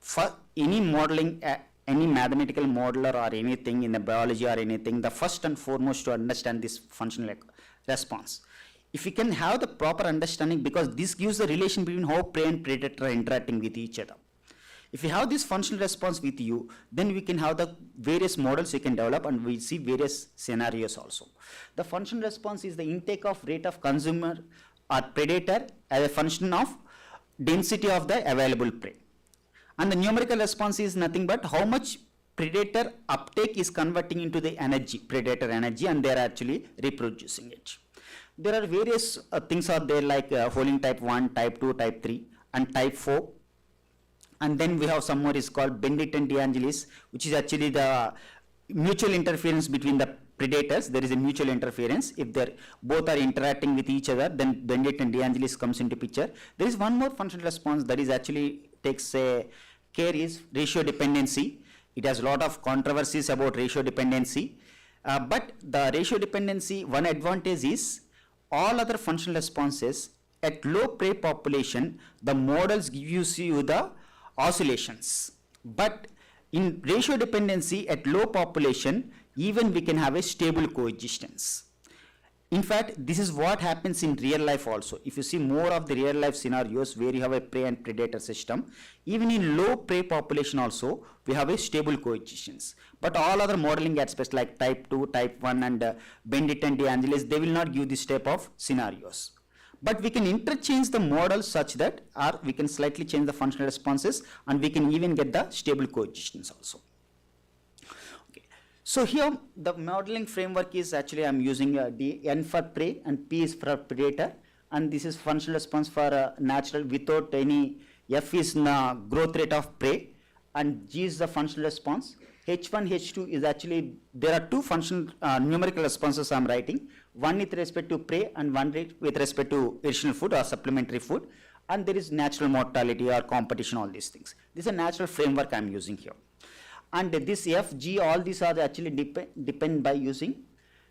for any modeling, any mathematical modeler or anything in the biology or anything, the first and foremost to understand this functional response. If we can have the proper understanding, because this gives the relation between how prey and predator are interacting with each other. If we have this functional response with you, then we can have the various models we can develop, and we see various scenarios also. The functional response is the intake of rate of consumer or predator as a function of density of the available prey. And the numerical response is nothing but how much predator uptake is converting into the energy, predator energy, and they are actually reproducing it. There are various things are there like holding type 1, type 2, type 3, and type 4. And then we have some more is called Bendit and DeAngelis, which is actually the mutual interference between the predators. There is a mutual interference. If they both are interacting with each other, then Bendit and DeAngelis comes into picture. There is one more functional response that is actually takes a care is ratio dependency. It has a lot of controversies about ratio dependency. But the ratio dependency, one advantage is all other functional responses at low prey population, the models gives you the oscillations. But in ratio dependency at low population, even we can have a stable coexistence. In fact, this is what happens in real life also. If you see more of the real life scenarios where you have a prey and predator system, even in low prey population also, we have a stable coexistence. But all other modeling aspects like type 2, type 1 and Bendit and DeAngelis, they will not give this type of scenarios. But we can interchange the models such that, or we can slightly change the functional responses, and we can even get the stable coexistence also. So here the modeling framework is actually I'm using N for prey and P is for predator, and this is functional response for natural without any F is growth rate of prey and G is the functional response. H1, H2 is actually, there are two functional numerical responses I'm writing, one with respect to prey and one with respect to additional food or supplementary food, and there is natural mortality or competition, all these things. This is a natural framework I'm using here. And this F, G, all these are actually depend by using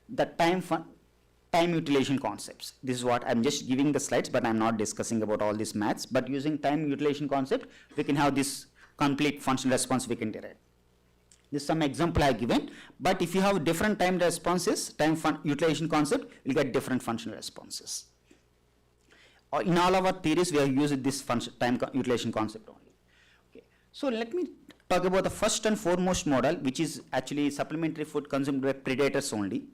the time utilization concepts. This is what I'm just giving the slides, but I'm not discussing about all these maths. But using time utilization concept, we can have this complete functional response we can derive. This is some example I have given. But if you have different time responses, time utilization concept, you'll get different functional responses. In all our theories, we have used this time utilization concept only. Okay. So let me talk about the first and foremost model, which is actually supplementary food consumed by predators only.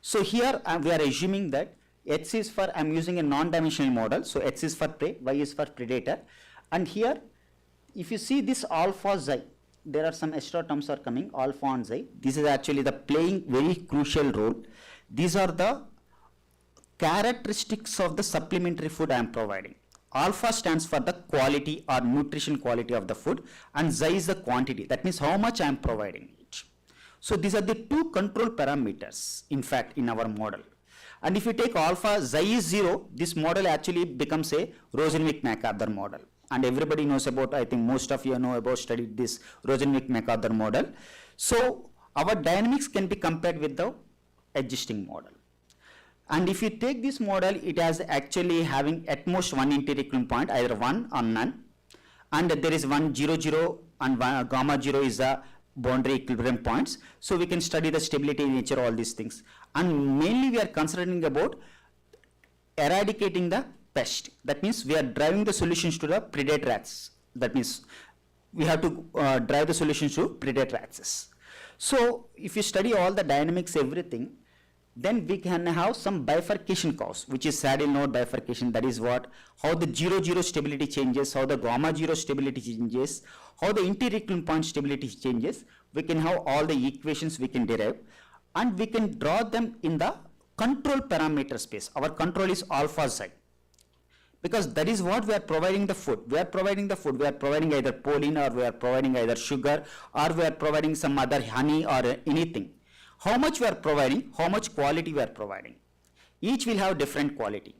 So here we are assuming that X is for, I'm using a non-dimensional model, so X is for prey, Y is for predator. And here, if you see this alpha xi, there are some extra terms are coming, alpha and xi. This is actually the playing very crucial role. These are the characteristics of the supplementary food I am providing. Alpha stands for the quality or nutrition quality of the food, and xi is the quantity. That means how much I am providing it. So these are the two control parameters, in fact, in our model. And if you take alpha, xi is 0, this model actually becomes a Rosenwick-McArthur model. And everybody knows about, I think most of you know about, studied this Rosenwick-McArthur model. So our dynamics can be compared with the existing model. And if you take this model, it has actually having at most one inter-equilibrium point, either 1 or none. And there is 1, 0, 0 and gamma 0 is the boundary equilibrium points. So we can study the stability nature, all these things. And mainly we are considering about eradicating the pest. That means we are driving the solutions to the predator axis. That means we have to drive the solutions to predator axis. So if you study all the dynamics, everything, then we can have some bifurcation curves, which is saddle node bifurcation. That is what, how the 0, 0 stability changes, how the gamma 0 stability changes, how the inter-equilibrium point stability changes. We can have all the equations we can derive, and we can draw them in the control parameter space. Our control is alpha xi, because that is what we are providing the food. We are providing the food. We are providing either proline, or we are providing either sugar, or we are providing some other honey or anything. How much we are providing, how much quality we are providing. Each will have different quality.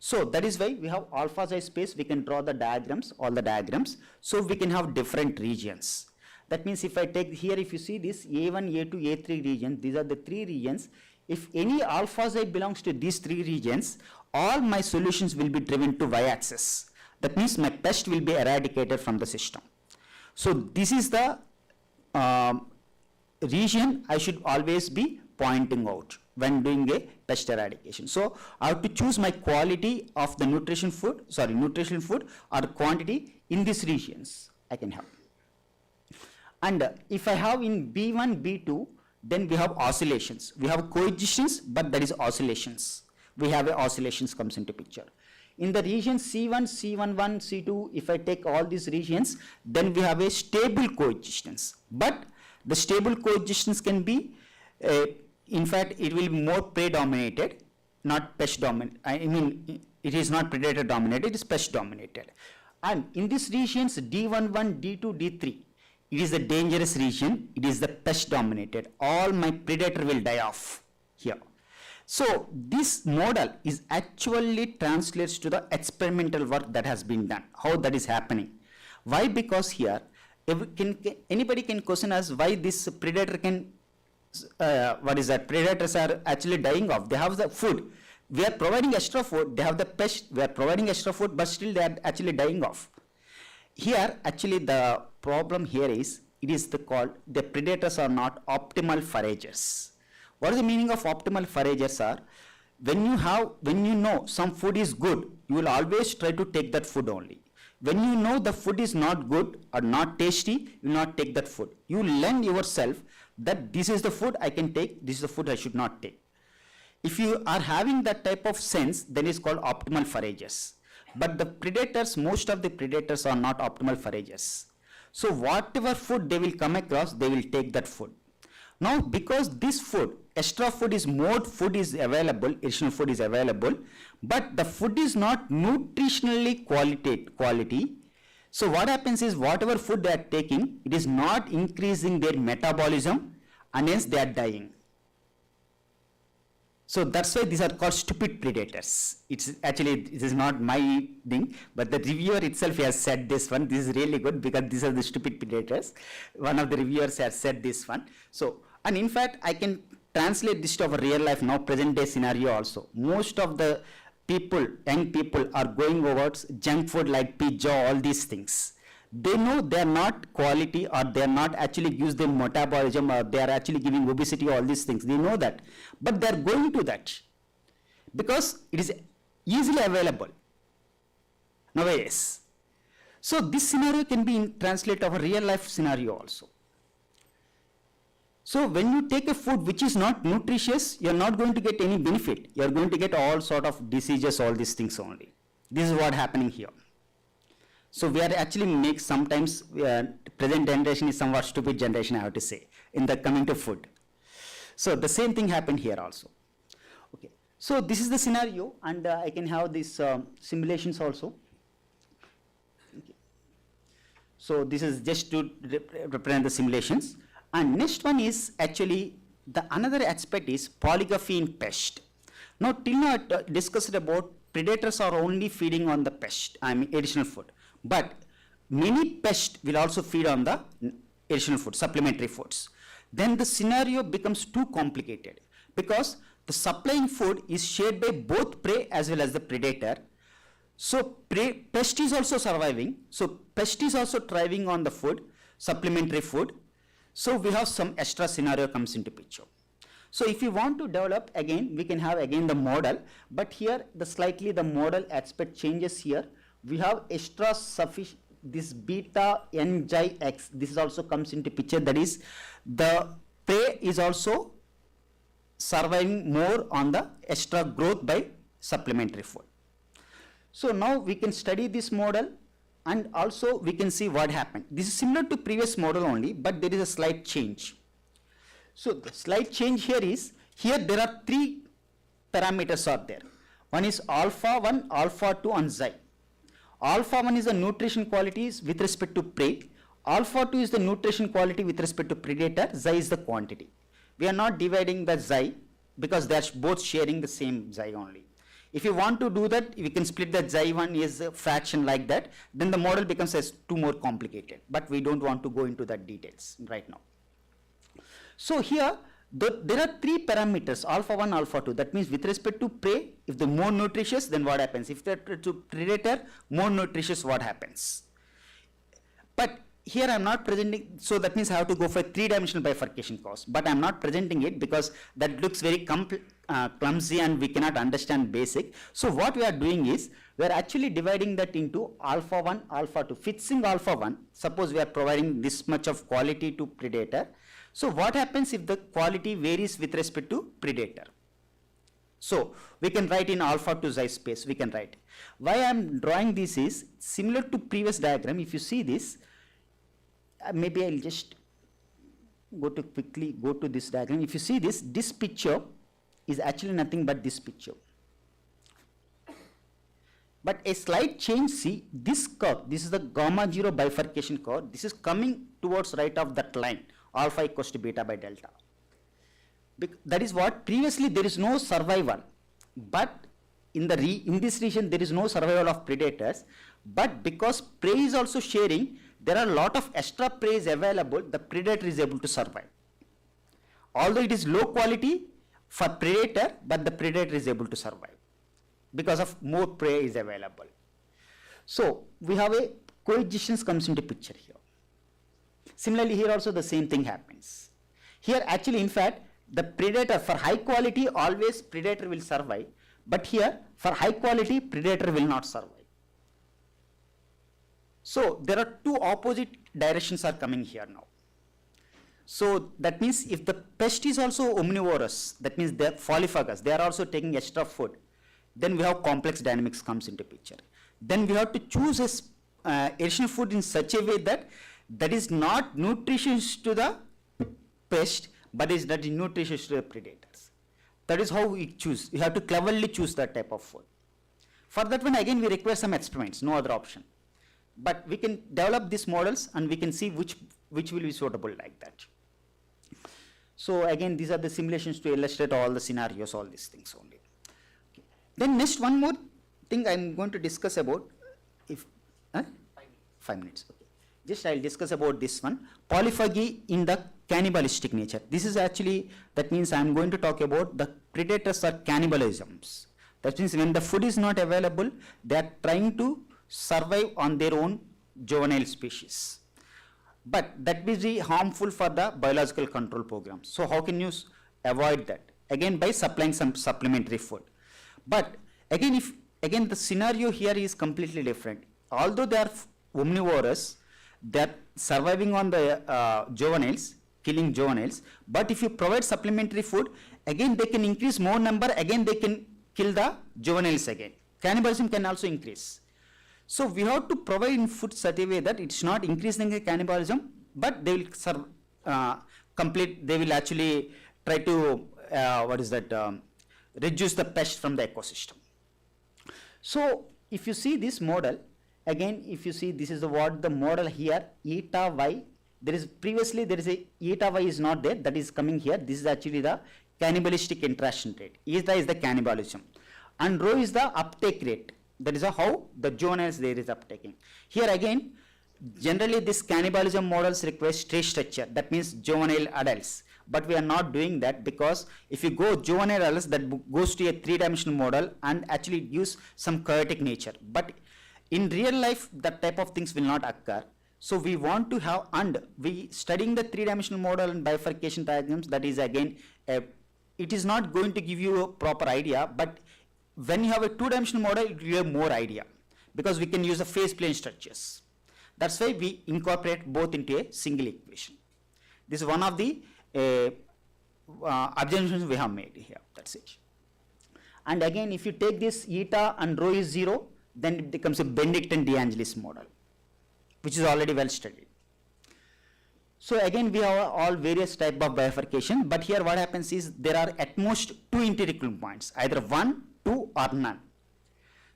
So that is why we have alpha xi space. We can draw the diagrams, all the diagrams. So we can have different regions. That means if I take here, if you see this A1, A2, A3 region, these are the three regions. If any alpha xi belongs to these three regions, all my solutions will be driven to y-axis. That means my pest will be eradicated from the system. So this is the region I should always be pointing out when doing a pest eradication. So I have to choose my quality of the nutrition food or quantity in these regions I can have. And if I have in B1, B2, then we have oscillations. We have coexistence, but that is oscillations. We have a oscillations comes into picture. In the region C1, C11, C2, if I take all these regions, then we have a stable coexistence. But the stable coexistence can be, in fact, it will be more prey dominated, not pest dominated. I mean, it is not predator dominated, it is pest dominated. And in these regions, D11, D2, D3, it is the dangerous region, it is the pest dominated. All my predator will die off here. So this model is actually translates to the experimental work that has been done, how that is happening. Why? Because here, anybody can question us why this predator can, predators are actually dying off. They have the food. We are providing extra food, they have the pest, we are providing extra food, but still they are actually dying off. Here, actually the problem here is, it is the predators are not optimal foragers. What is the meaning of optimal foragers are? When you know some food is good, you will always try to take that food only. When you know the food is not good or not tasty, you will not take that food. You learn yourself that this is the food I can take, this is the food I should not take. If you are having that type of sense, then it's called optimal foragers. But the predators, most of the predators are not optimal foragers. So whatever food they will come across, they will take that food. Now, because this food, extra food is more food is available, additional food is available, but the food is not nutritionally quality. So what happens is, whatever food they are taking, it is not increasing their metabolism, and hence they are dying. So that's why these are called stupid predators. It's actually, this is not my thing, but the reviewer itself has said this one. This is really good because these are the stupid predators. One of the reviewers has said this one. So, and in fact, I can translate this to our real life now, present day scenario also. Most of the people, young people are going towards junk food like pizza, all these things. They know they are not quality, or they are not actually use their metabolism, or they are actually giving obesity, all these things. They know that. But they are going to that because it is easily available nowadays. So this scenario can be translated to a real life scenario also. So when you take a food which is not nutritious, you are not going to get any benefit. You are going to get all sort of diseases, all these things only. This is what happening here. So we are actually sometimes present generation is somewhat stupid generation, I have to say, in the coming to food. So the same thing happened here also. Okay. So this is the scenario, and I can have these simulations also. Okay. So this is just to represent the simulations. And next one is actually another aspect is polygraphy in pest. Now till now I discussed about predators are only feeding on the pest, I mean additional food. But many pests will also feed on the additional food, supplementary foods. Then the scenario becomes too complicated because the supplying food is shared by both prey as well as the predator. So pest is also surviving. So pest is also thriving on the food, supplementary food. So we have some extra scenario comes into picture. So if you want to develop again, we can have again the model, but here slightly the model aspect changes here. We have extra sufficient, this beta ngi x, this also comes into picture, that is the prey is also surviving more on the extra growth by supplementary food. So now we can study this model and also we can see what happened. This is similar to previous model only, but there is a slight change. So the slight change here is, here there are three parameters are there. One is alpha 1, alpha 2 and xi. Alpha 1 is the nutrition qualities with respect to prey. Alpha 2 is the nutrition quality with respect to predator. Xi is the quantity. We are not dividing the xi because they are both sharing the same xi only. If you want to do that, we can split the xi1 is a fraction like that. Then the model becomes as too more complicated. But we don't want to go into that details right now. So here, there are three parameters, alpha 1, alpha 2. That means with respect to prey, if the more nutritious, then what happens? If they're to predator, more nutritious, what happens? But here I'm not presenting, so that means I have to go for a three-dimensional bifurcation course. But I'm not presenting it because that looks very clumsy and we cannot understand basic. So what we are doing is, we are actually dividing that into alpha 1, alpha 2. Fixing alpha 1, suppose we are providing this much of quality to predator. So what happens if the quality varies with respect to predator? So we can write in alpha to xi space, we can write. Why I am drawing this is similar to previous diagram. If you see this, maybe I'll just quickly go to this diagram. If you see this picture is actually nothing but this picture. But a slight change, see this curve, this is the gamma 0 bifurcation curve, this is coming towards right of that line, alpha equals to beta by delta. That is what previously there is no survival, but in this region there is no survival of predators, but because prey is also sharing, there are a lot of extra prey is available, the predator is able to survive. Although it is low quality for predator, but the predator is able to survive because of more prey is available. So we have a coexistence comes into picture here. Similarly, here also the same thing happens. Here actually, in fact, the predator for high quality always predator will survive, but here for high quality predator will not survive. So there are two opposite directions are coming here now. So that means if the pest is also omnivorous, that means they are polyphagous, they are also taking extra food, then we have complex dynamics comes into picture. Then we have to choose a additional food in such a way that is not nutritious to the pest, but is not nutritious to the predators. That is how we choose. We have to cleverly choose that type of food. For that one, again, we require some experiments, no other option. But we can develop these models and we can see which will be suitable like that. So again, these are the simulations to illustrate all the scenarios, all these things only. Okay. Then next one more thing I'm going to discuss about, 5 minutes. Okay. Just I'll discuss about this one, polyphagy in the cannibalistic nature. This is actually, that means I'm going to talk about the predators or cannibalisms. That means when the food is not available, they are trying to survive on their own juvenile species. But that will be harmful for the biological control program. So how can you avoid that? Again, by supplying some supplementary food. But again, the scenario here is completely different. Although they are omnivorous, they are surviving on the juveniles, killing juveniles. But if you provide supplementary food, again they can increase more number, again they can kill the juveniles again. Cannibalism can also increase. So we have to provide in food such a way that it's not increasing the cannibalism, but they will they will actually try to reduce the pest from the ecosystem. So if you see this model, again if you see this is what the model here, eta y, there is a eta y is not there, that is coming here. This is actually the cannibalistic interaction rate. Eta is the cannibalism and rho is the uptake rate. That is how the juveniles there is uptaking. Here again, generally this cannibalism models request straight structure, that means juvenile adults. But we are not doing that, because if you go juvenile adults, that goes to a 3-dimensional model and actually gives some chaotic nature. But in real life, that type of things will not occur. So we want to have, and we studying the 3-dimensional model and bifurcation diagrams, that is again, it is not going to give you a proper idea, but when you have a 2-dimensional model, it will give you more idea, because we can use the phase plane structures. That's why we incorporate both into a single equation. This is one of the observations we have made here. That's it. And again, if you take this eta and rho is 0, then it becomes a Benedictine-De Angelis model, which is already well studied. So again, we have all various type of bifurcation, but here what happens is there are at most 2 inter-equilibrium points, either 1, 2 or none.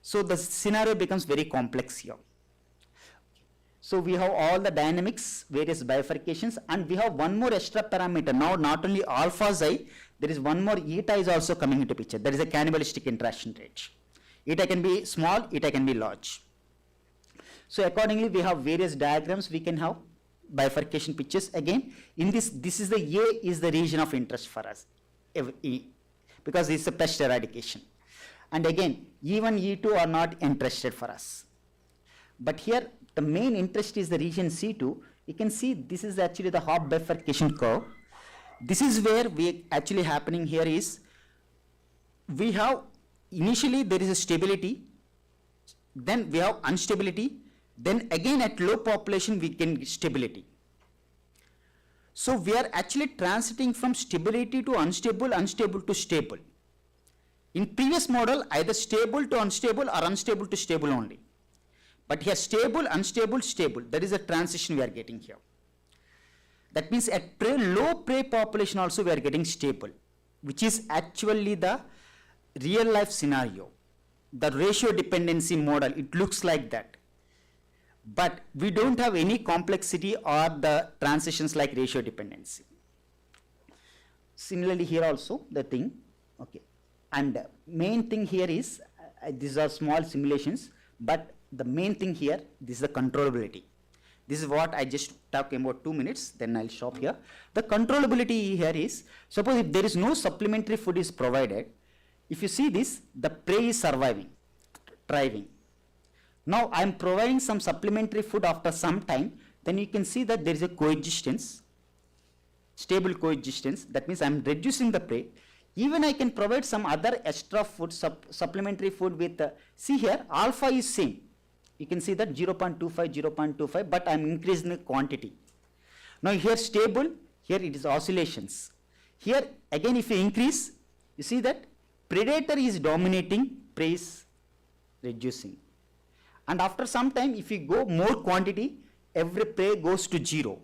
So the scenario becomes very complex here. So we have all the dynamics, various bifurcations, and we have one more extra parameter. Now not only alpha xi, there is one more eta is also coming into picture. That is a cannibalistic interaction rate. Eta can be small, eta can be large. So accordingly, we have various diagrams. We can have bifurcation pictures. Again, in this is the A is the region of interest for us, because it's a pest eradication. And again, E1, E2 are not interested for us. But here, the main interest is the region C2. You can see this is actually the half bifurcation curve. This is where we actually happening here is, we have initially there is a stability, then we have instability, then again at low population we can get stability. So we are actually transiting from stability to unstable, unstable to stable. In previous model, either stable to unstable or unstable to stable only. But here stable, unstable, stable. That is the transition we are getting here. That means at low prey population also we are getting stable, which is actually the real life scenario. The ratio dependency model, it looks like that. But we don't have any complexity or the transitions like ratio dependency. Similarly here also the thing, okay. And main thing here is, these are small simulations, but the main thing here, this is the controllability. This is what I just talked about 2 minutes, then I'll stop here. The controllability here is, suppose if there is no supplementary food is provided, if you see this, the prey is surviving, thriving. Now I am providing some supplementary food after some time, then you can see that there is a coexistence, stable coexistence. That means I am reducing the prey. Even I can provide some other extra food, supplementary food with, see here, alpha is same. You can see that 0.25, 0.25, but I am increasing the quantity. Now here stable, here it is oscillations. Here again if you increase, you see that predator is dominating, prey is reducing. And after some time, if you go more quantity, every prey goes to 0.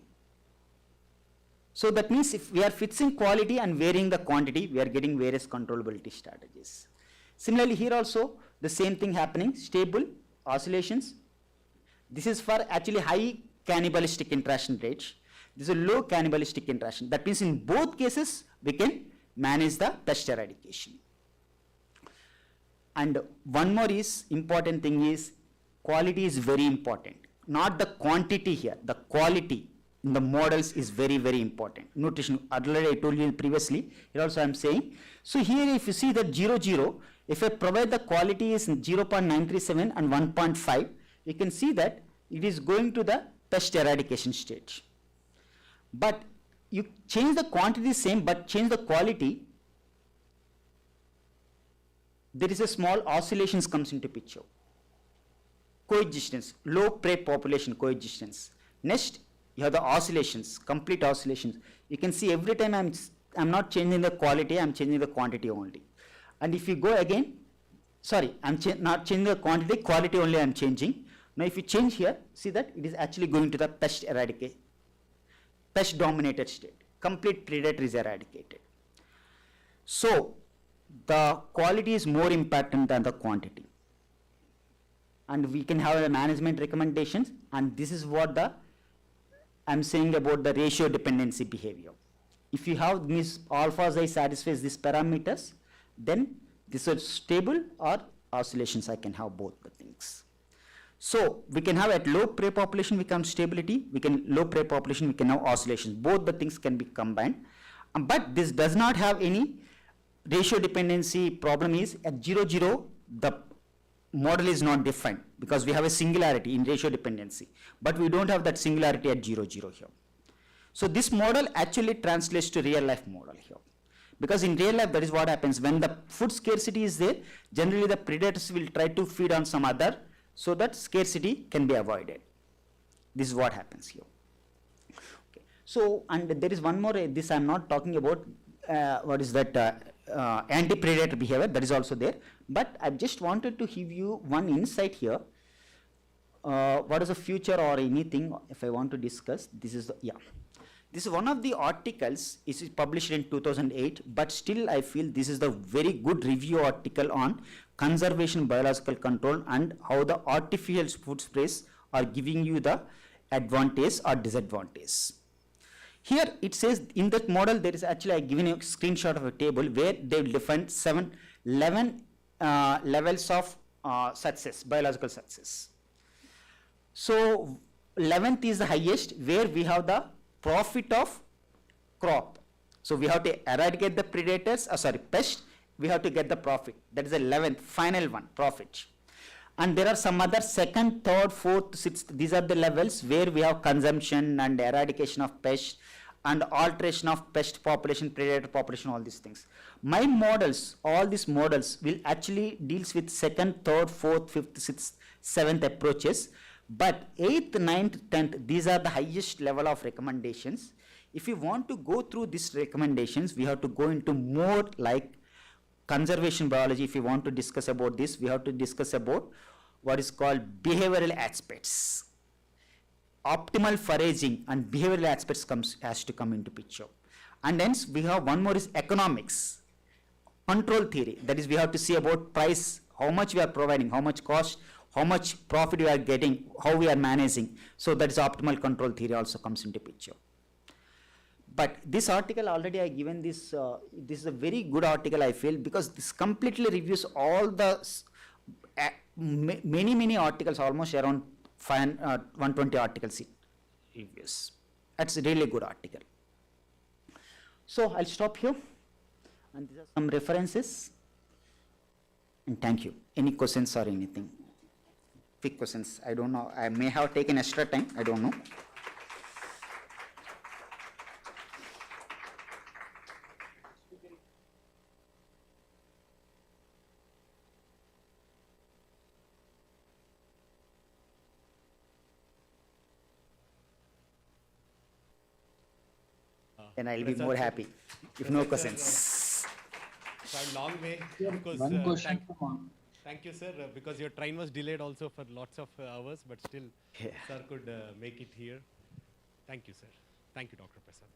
So that means if we are fixing quality and varying the quantity, we are getting various controllability strategies. Similarly here also the same thing happening, stable, oscillations. This is for actually high cannibalistic interaction rates. This is a low cannibalistic interaction. That means in both cases we can manage the pest eradication. And one more is important thing is quality is very important. Not the quantity here, the quality in the models is very, very important. Nutrition, earlier I told you previously, here also I am saying. So here if you see that 0, 0, if I provide the quality is 0.937 and 1.5, you can see that it is going to the pest eradication stage. But you change the quantity same, but change the quality, there is a small oscillations comes into picture. Coexistence, low prey population coexistence. Next, you have the oscillations, complete oscillations. You can see every time I'm not changing the quality, I'm changing the quantity only. And if you go again, sorry, I'm not changing the quantity, quality only I'm changing. Now if you change here, see that it is actually going to the pest eradicate, pest dominated state. Complete predator is eradicated. So the quality is more important than the quantity. And we can have the management recommendations, and this is what I'm saying about the ratio dependency behavior. If you have these alpha xi satisfies these parameters, then this is stable or oscillations. I can have both the things. So we can have at low prey population we can have stability, we can low prey population we can have oscillations. Both the things can be combined, but this does not have any ratio dependency problem. Is at 0, 0 the model is not defined because we have a singularity in ratio dependency, but we don't have that singularity at 0, 0 here. So this model actually translates to real life model here, because in real life that is what happens when the food scarcity is there. Generally the predators will try to feed on some other so that scarcity can be avoided. This is what happens here. Okay. So and there is one more, this I am not talking about, what is that anti-predator behavior, that is also there, but I just wanted to give you one insight here. What is the future or anything if I want to discuss, this is this is one of the articles. It is published in 2008, but still I feel this is the very good review article on conservation biological control and how the artificial food sprays are giving you the advantage or disadvantage. Here it says in that model there is actually, I given you a screenshot of a table where they will define 11 levels of success, biological success. So 11th is the highest, where we have the profit of crop. So we have to eradicate the predators, pest, we have to get the profit. That is the 11th, final one, profit. And there are some other 2nd, 3rd, 4th, 6th, these are the levels where we have consumption and eradication of pest and alteration of pest population, predator population, all these things. My models, all these models will actually deals with 2nd, 3rd, 4th, 5th, 6th, 7th approaches, but 8th, 9th, 10th, these are the highest level of recommendations. If you want to go through these recommendations, we have to go into more like conservation biology, if you want to discuss about this, we have to discuss about what is called behavioral aspects. Optimal foraging and behavioral aspects has to come into picture. And hence we have one more is economics, control theory. That is, we have to see about price, how much we are providing, how much cost, how much profit we are getting, how we are managing. So that is optimal control theory also comes into picture. But this article already I given this, this is a very good article I feel, because this completely reviews all the many articles, almost around 120 articles it reviews. That's a really good article. So I'll stop here, and these are some references, and thank you. Any questions or anything? Quick questions, I don't know, I may have taken extra time, I don't know. Then I'll be more happy, if no questions. Quite long way. Because, One question from thank you, sir, because your train was delayed also for lots of hours, but still, Yeah. sir could make it here. Thank you, sir. Thank you, Dr. Prasad.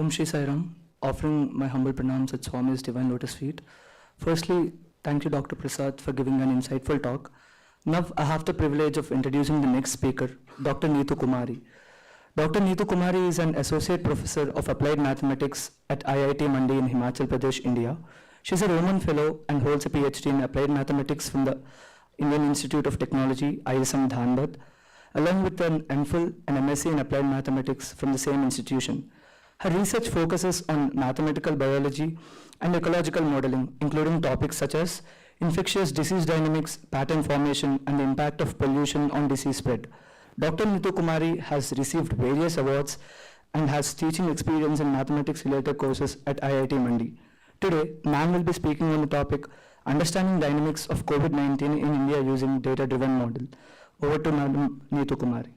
Shri Sai Ram, offering my humble pranams at Swami's Divine Lotus Feet. Firstly, thank you Dr. Prasad for giving an insightful talk. Now I have the privilege of introducing the next speaker, Dr. Neetu Kumari. Dr. Neetu Kumari is an Associate Professor of Applied Mathematics at IIT Mandi in Himachal Pradesh, India. She is a Roman Fellow and holds a PhD in Applied Mathematics from the Indian Institute of Technology, ISM Dhanbad, along with an MPhil and MSc in Applied Mathematics from the same institution. Her research focuses on mathematical biology and ecological modeling, including topics such as infectious disease dynamics, pattern formation, and the impact of pollution on disease spread. Dr. Neetu Kumari has received various awards and has teaching experience in mathematics-related courses at IIT Mandi. Today, ma'am will be speaking on the topic, Understanding Dynamics of COVID-19 in India using Data-Driven Model. Over to Madam Neetu Kumari.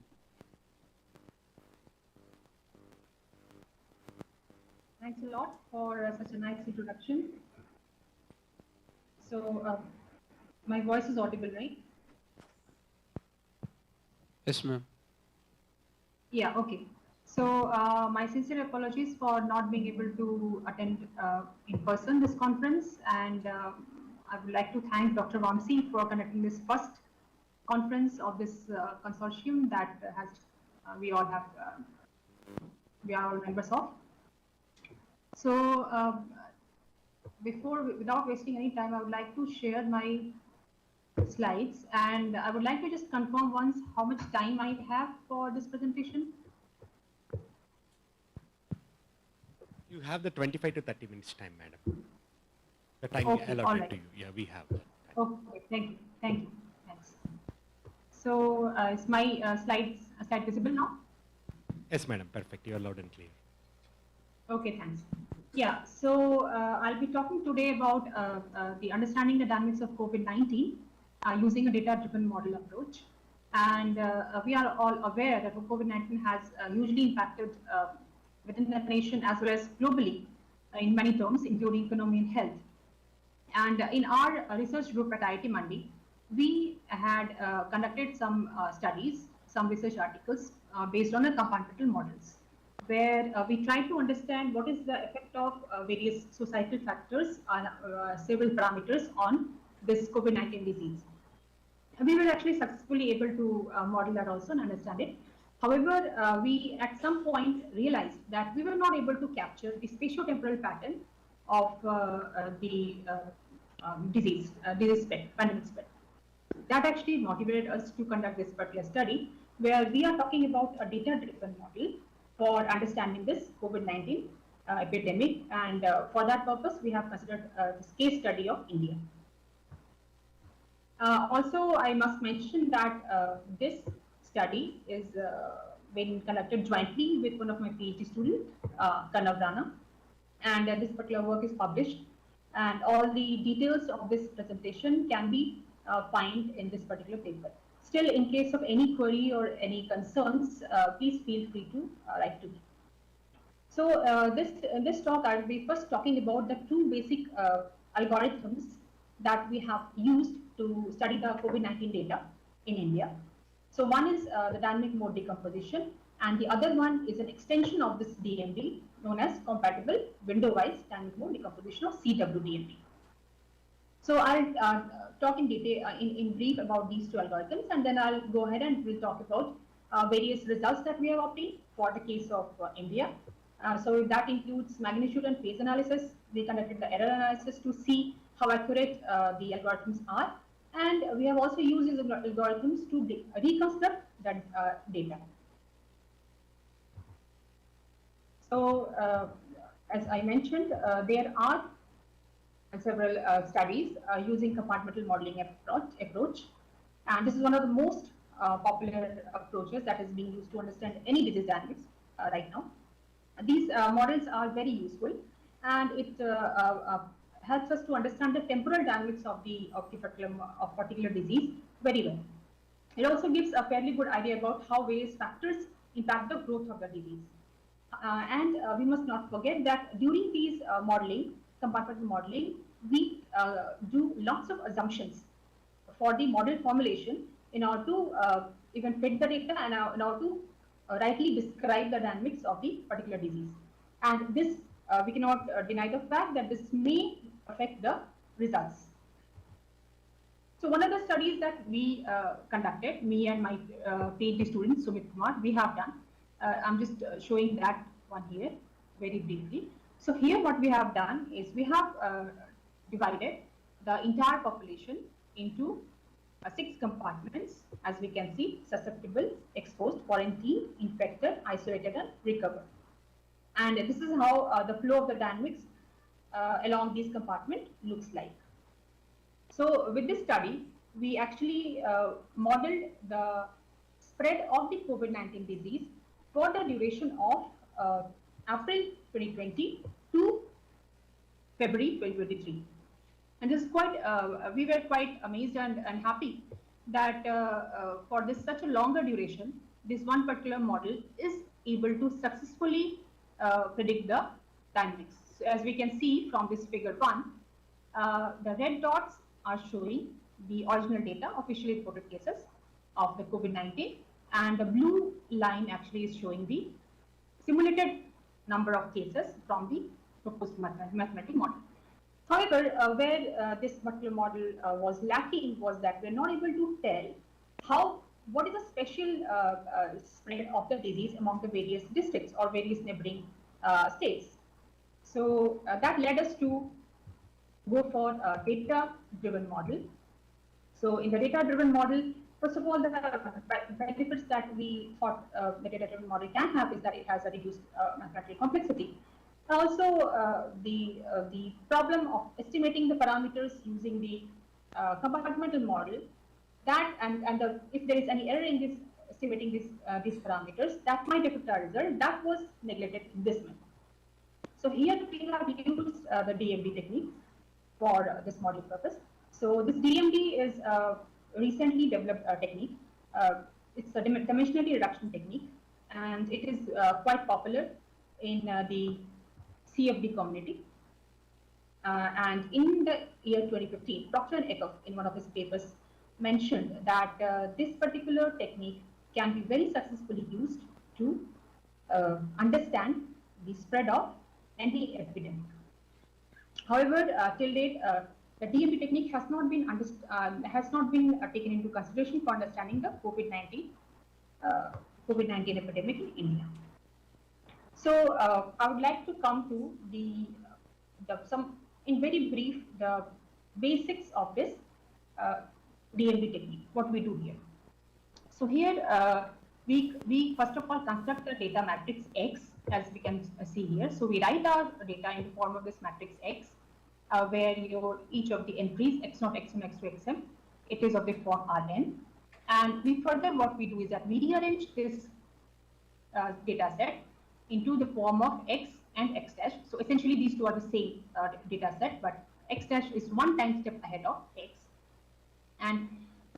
Thanks a lot for such a nice introduction. So, my voice is audible, right? Yes, ma'am. Yeah, okay. So, my sincere apologies for not being able to attend in person this conference, and I would like to thank Dr. Vamsi for conducting this first conference of this consortium that has we are all members of. So, without wasting any time, I would like to share my slides, and I would like to just confirm once how much time I have for this presentation. You have the 25 to 30 minutes time, madam. The time Okay, allotted alright. to you. Yeah, we have that. Okay, thank you, thanks. So, is my slide visible now? Yes, madam. Perfect. You are loud and clear. Okay, thanks. Yeah, so I'll be talking today about the understanding the dynamics of COVID-19 using a data-driven model approach. And we are all aware that COVID-19 has hugely impacted within the nation as well as globally in many terms, including economy and health. And in our research group at IIT Mandi, we had conducted some studies, some research articles based on the compartmental models, where we try to understand what is the effect of various societal factors on several parameters on this COVID-19 disease. We were actually successfully able to model that also and understand it. However, we at some point realized that we were not able to capture the spatiotemporal pattern of the disease spread, pandemic spread. That actually motivated us to conduct this particular study, where we are talking about a data-driven model for understanding this COVID-19 epidemic, and for that purpose, we have considered this case study of India. Also, I must mention that this study is been conducted jointly with one of my PhD students, Kanav Rana, and this particular work is published. And all the details of this presentation can be found in this particular paper. Still, in case of any query or any concerns, please feel free to write to me. So in this talk, I'll be first talking about the two basic algorithms that we have used to study the COVID-19 data in India. So one is the dynamic mode decomposition, and the other one is an extension of this DMD known as compatible window-wise dynamic mode decomposition of CWDMD. So I'll talk in detail, in brief about these two algorithms, and then I'll go ahead and we'll talk about various results that we have obtained for the case of India. So that includes magnitude and phase analysis. We conducted the error analysis to see how accurate the algorithms are. And we have also used these algorithms to reconstruct the data. So as I mentioned, there are several studies using compartmental modeling approach. And this is one of the most popular approaches that is being used to understand any disease dynamics right now. These models are very useful, and it helps us to understand the temporal dynamics of particular disease very well. It also gives a fairly good idea about how various factors impact the growth of the disease. And we must not forget that during these compartmental modeling, we do lots of assumptions for the model formulation in order to even fit the data and in order to rightly describe the dynamics of the particular disease. And this, we cannot deny the fact that this may affect the results. So one of the studies that we conducted, me and my PhD student, Sumit Kumar, we have done. I'm just showing that one here very briefly. So here what we have done is we have divided the entire population into 6 compartments, as we can see: susceptible, exposed, quarantined, infected, isolated, and recovered. And this is how the flow of the dynamics along these compartments looks like. So with this study, we actually modeled the spread of the COVID-19 disease for the duration of April 2020 to February 2023. And this is quite, we were quite amazed and happy that for this such a longer duration, this one particular model is able to successfully predict the dynamics. So as we can see from this figure 1, the red dots are showing the original data, officially reported cases of the COVID-19, and the blue line actually is showing the simulated number of cases from the proposed mathematical model. However, where this particular model was lacking was that we're not able to tell what is the special spread of the disease among the various districts or various neighboring states. So that led us to go for a data-driven model. So in the data-driven model, first of all, the benefits that we thought the data-driven model can have is that it has a reduced mathematical complexity. Also, the problem of estimating the parameters using the compartmental model, that if there is any error in this estimating these parameters, that might affect our result. That was neglected in this method. So here we have used the DMD technique for this model purpose. So this DMD is a recently developed technique. It's a dimensionality reduction technique, and it is quite popular in the CFD community. And in the year 2015, Proctor and Eckhoff, in one of his papers, mentioned that this particular technique can be very successfully used to understand the spread of any epidemic. However, till date, the DMD technique has not been taken into consideration for understanding the COVID-19 epidemic in India. So I would like to come to in very brief, the basics of this DMD technique, what we do here. So here we first of all construct the data matrix X, as we can see here. So we write our data in the form of this matrix X, where each of the entries x0, x1, x2, xm it is of the form Rn. And we further, what we do is that we rearrange this data set into the form of X and X dash. So essentially these two are the same data set, but X dash is one time step ahead of X. And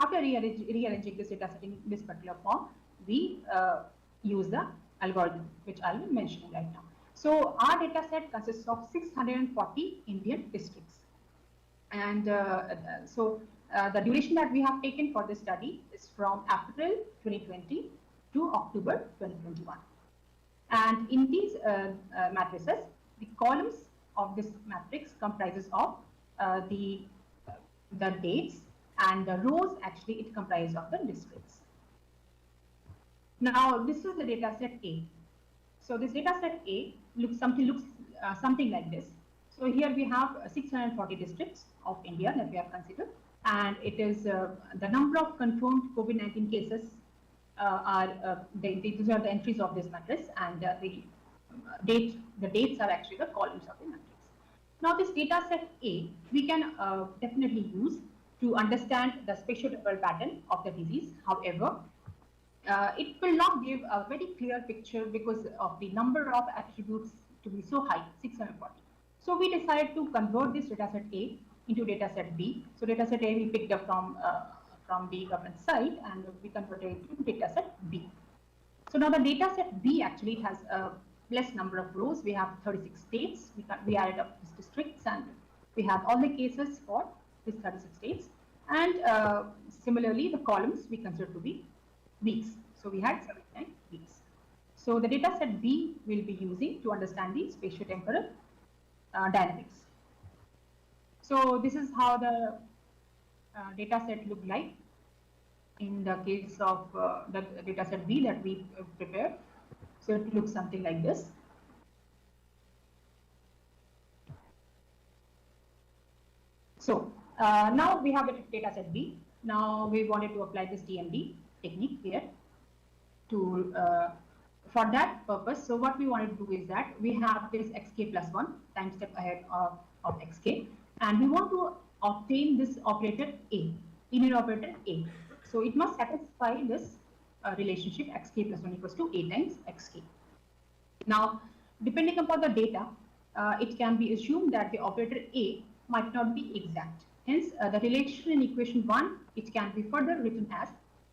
after rearranging this data set in this particular form, we use the algorithm, which I'll be mentioning right now. So our data set consists of 640 Indian districts. And the duration that we have taken for this study is from April 2020 to October 2021. And in these matrices, the columns of this matrix comprises of the dates, and the rows actually it comprises of the districts. Now this is the data set A. So this data set A looks something like this. So here we have 640 districts of India that we have considered, and it is the number of confirmed COVID-19 cases these are the entries of this matrix, and the dates are actually the columns of the matrix. Now this data set A we can definitely use to understand the spatiotemporal pattern of the disease. However, it will not give a very clear picture because of the number of attributes to be so high, 640. So we decided to convert this dataset A into dataset B. So dataset A we picked up from the government site, and we converted it to dataset B. So now the dataset B actually has a less number of rows. We have 36 states. We added up these districts, and we have all the cases for these 36 states. And similarly, the columns we consider to be weeks. So we had 79 weeks. So the dataset B will be using to understand the spatiotemporal dynamics. So this is how the data set looked like in the case of the data set B that we prepared. So it looks something like this. So now we have the data set B. Now we wanted to apply this DMD technique here to for that purpose. So what we wanted to do is that we have this xk plus 1 time step ahead of xk, and we want to obtain this operator A, linear operator A. So it must satisfy this relationship xk plus 1 equals to A times xk. Now, depending upon the data, it can be assumed that the operator A might not be exact. Hence, the relation in equation 1, it can be further written as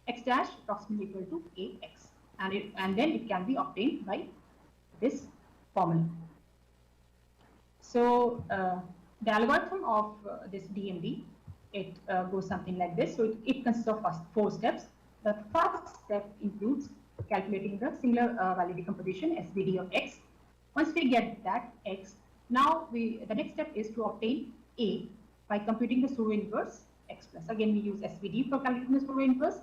x dash approximately equal to Ax. And then it can be obtained by this formula. So the algorithm of this DMD, it goes something like this. So it consists of 4 steps. The first step includes calculating the singular value decomposition SVD of x. Once we get that x, now the next step is to obtain A by computing the pseudo inverse x plus. Again, we use SVD for calculating the pseudo inverse,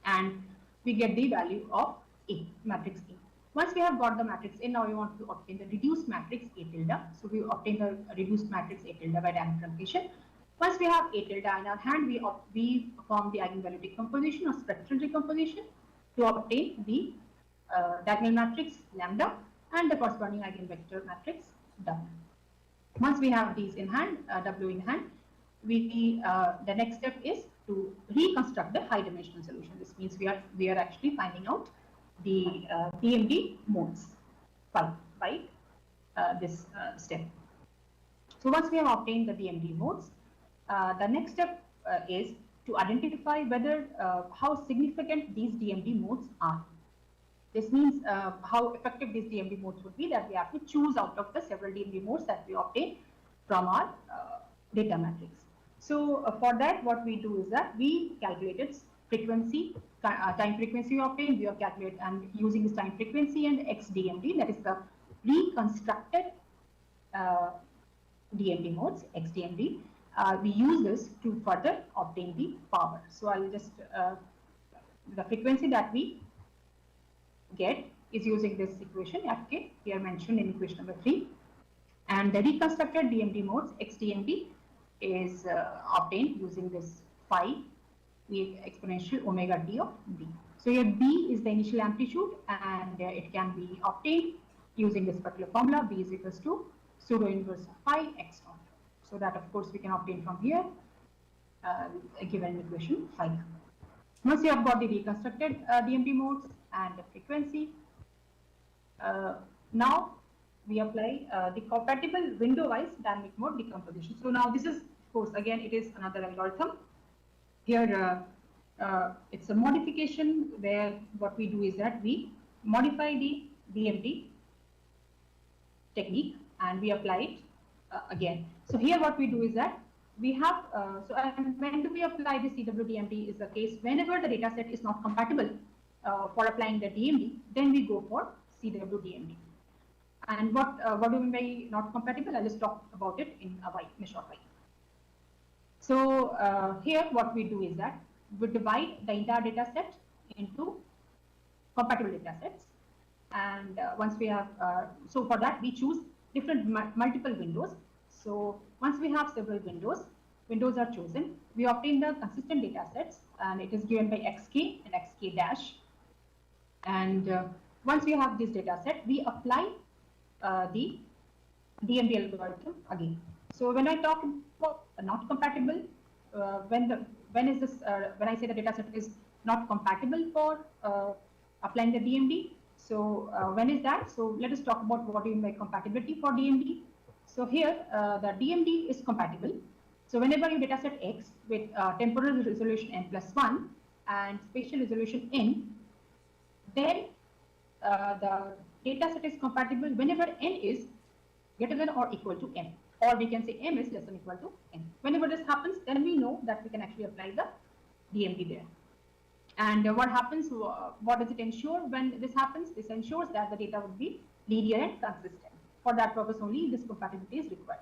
and we get the value of A, matrix A. Once we have got the matrix A, now we want to obtain the reduced matrix A tilde. So we obtain the reduced matrix A tilde by dynamic truncation. Once we have A tilde in our hand, we perform the eigenvalue decomposition or spectral decomposition to obtain the diagonal matrix lambda and the corresponding eigenvector matrix W. Once we have these in hand, W in hand, the next step is to reconstruct the high dimensional solution. This means we are actually finding out the DMD modes by this step. So once we have obtained the DMD modes, the next step is to identify whether how significant these DMD modes are. This means how effective these DMD modes would be, that we have to choose out of the several DMD modes that we obtain from our data matrix. So for that, what we do is that we calculated frequency, time frequency we obtained, we have calculated, and using this time frequency and XDMD, that is the reconstructed DMD modes, XDMD, we use this to further obtain the power. So I'll just, the frequency that we get is using this equation Fk, here mentioned in equation number 3. And the reconstructed DMD modes, XDMD, is obtained using this phi, the exponential omega t of B. So here B is the initial amplitude, and it can be obtained using this particular formula. B is equals to pseudo inverse of phi x naught. So that of course we can obtain from here. given in equation 5. Once you have got the reconstructed DMD modes and the frequency, now we apply the compatible window-wise dynamic mode decomposition. So now this is, of course, again, it is another algorithm. Here, it's a modification where what we do is that we modify the DMD technique and we apply it again. So here what we do is that we have, and when do we apply the CWDMD is the case whenever the data set is not compatible for applying the DMD, then we go for CWDMD. And what do we mean by not compatible? I'll just talk about it in a short while. So here what we do is that we divide the entire data set into compatible data sets. And once we have, so for that we choose different multiple windows. So once we have several windows are chosen, we obtain the consistent data sets and it is given by xk and xk dash. And once we have this data set, we apply the DMD algorithm again. So when I talk about not compatible, when I say the data set is not compatible for applying the DMD, so when is that? So let us talk about what do you mean by compatibility for DMD. So here the DMD is compatible. So whenever you data set X with temporal resolution n+1 and spatial resolution n, then the data set is compatible whenever n is greater than or equal to m, or we can say m is less than or equal to n. Whenever this happens, then we know that we can actually apply the DMD there. And what happens, what does it ensure when this happens? This ensures that the data would be linear and consistent. For that purpose only, this compatibility is required.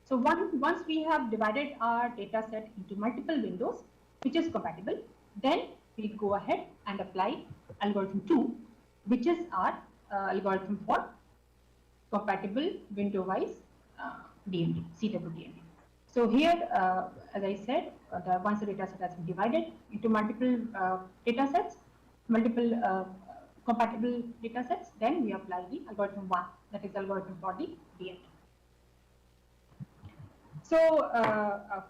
So once we have divided our data set into multiple windows, which is compatible, then we go ahead and apply algorithm 2, which is our algorithm for compatible window-wise DMD, CWDMD. So here, as I said, once the data set has been divided into multiple data sets, multiple compatible data sets, then we apply the algorithm 1, that is algorithm for the DMD. So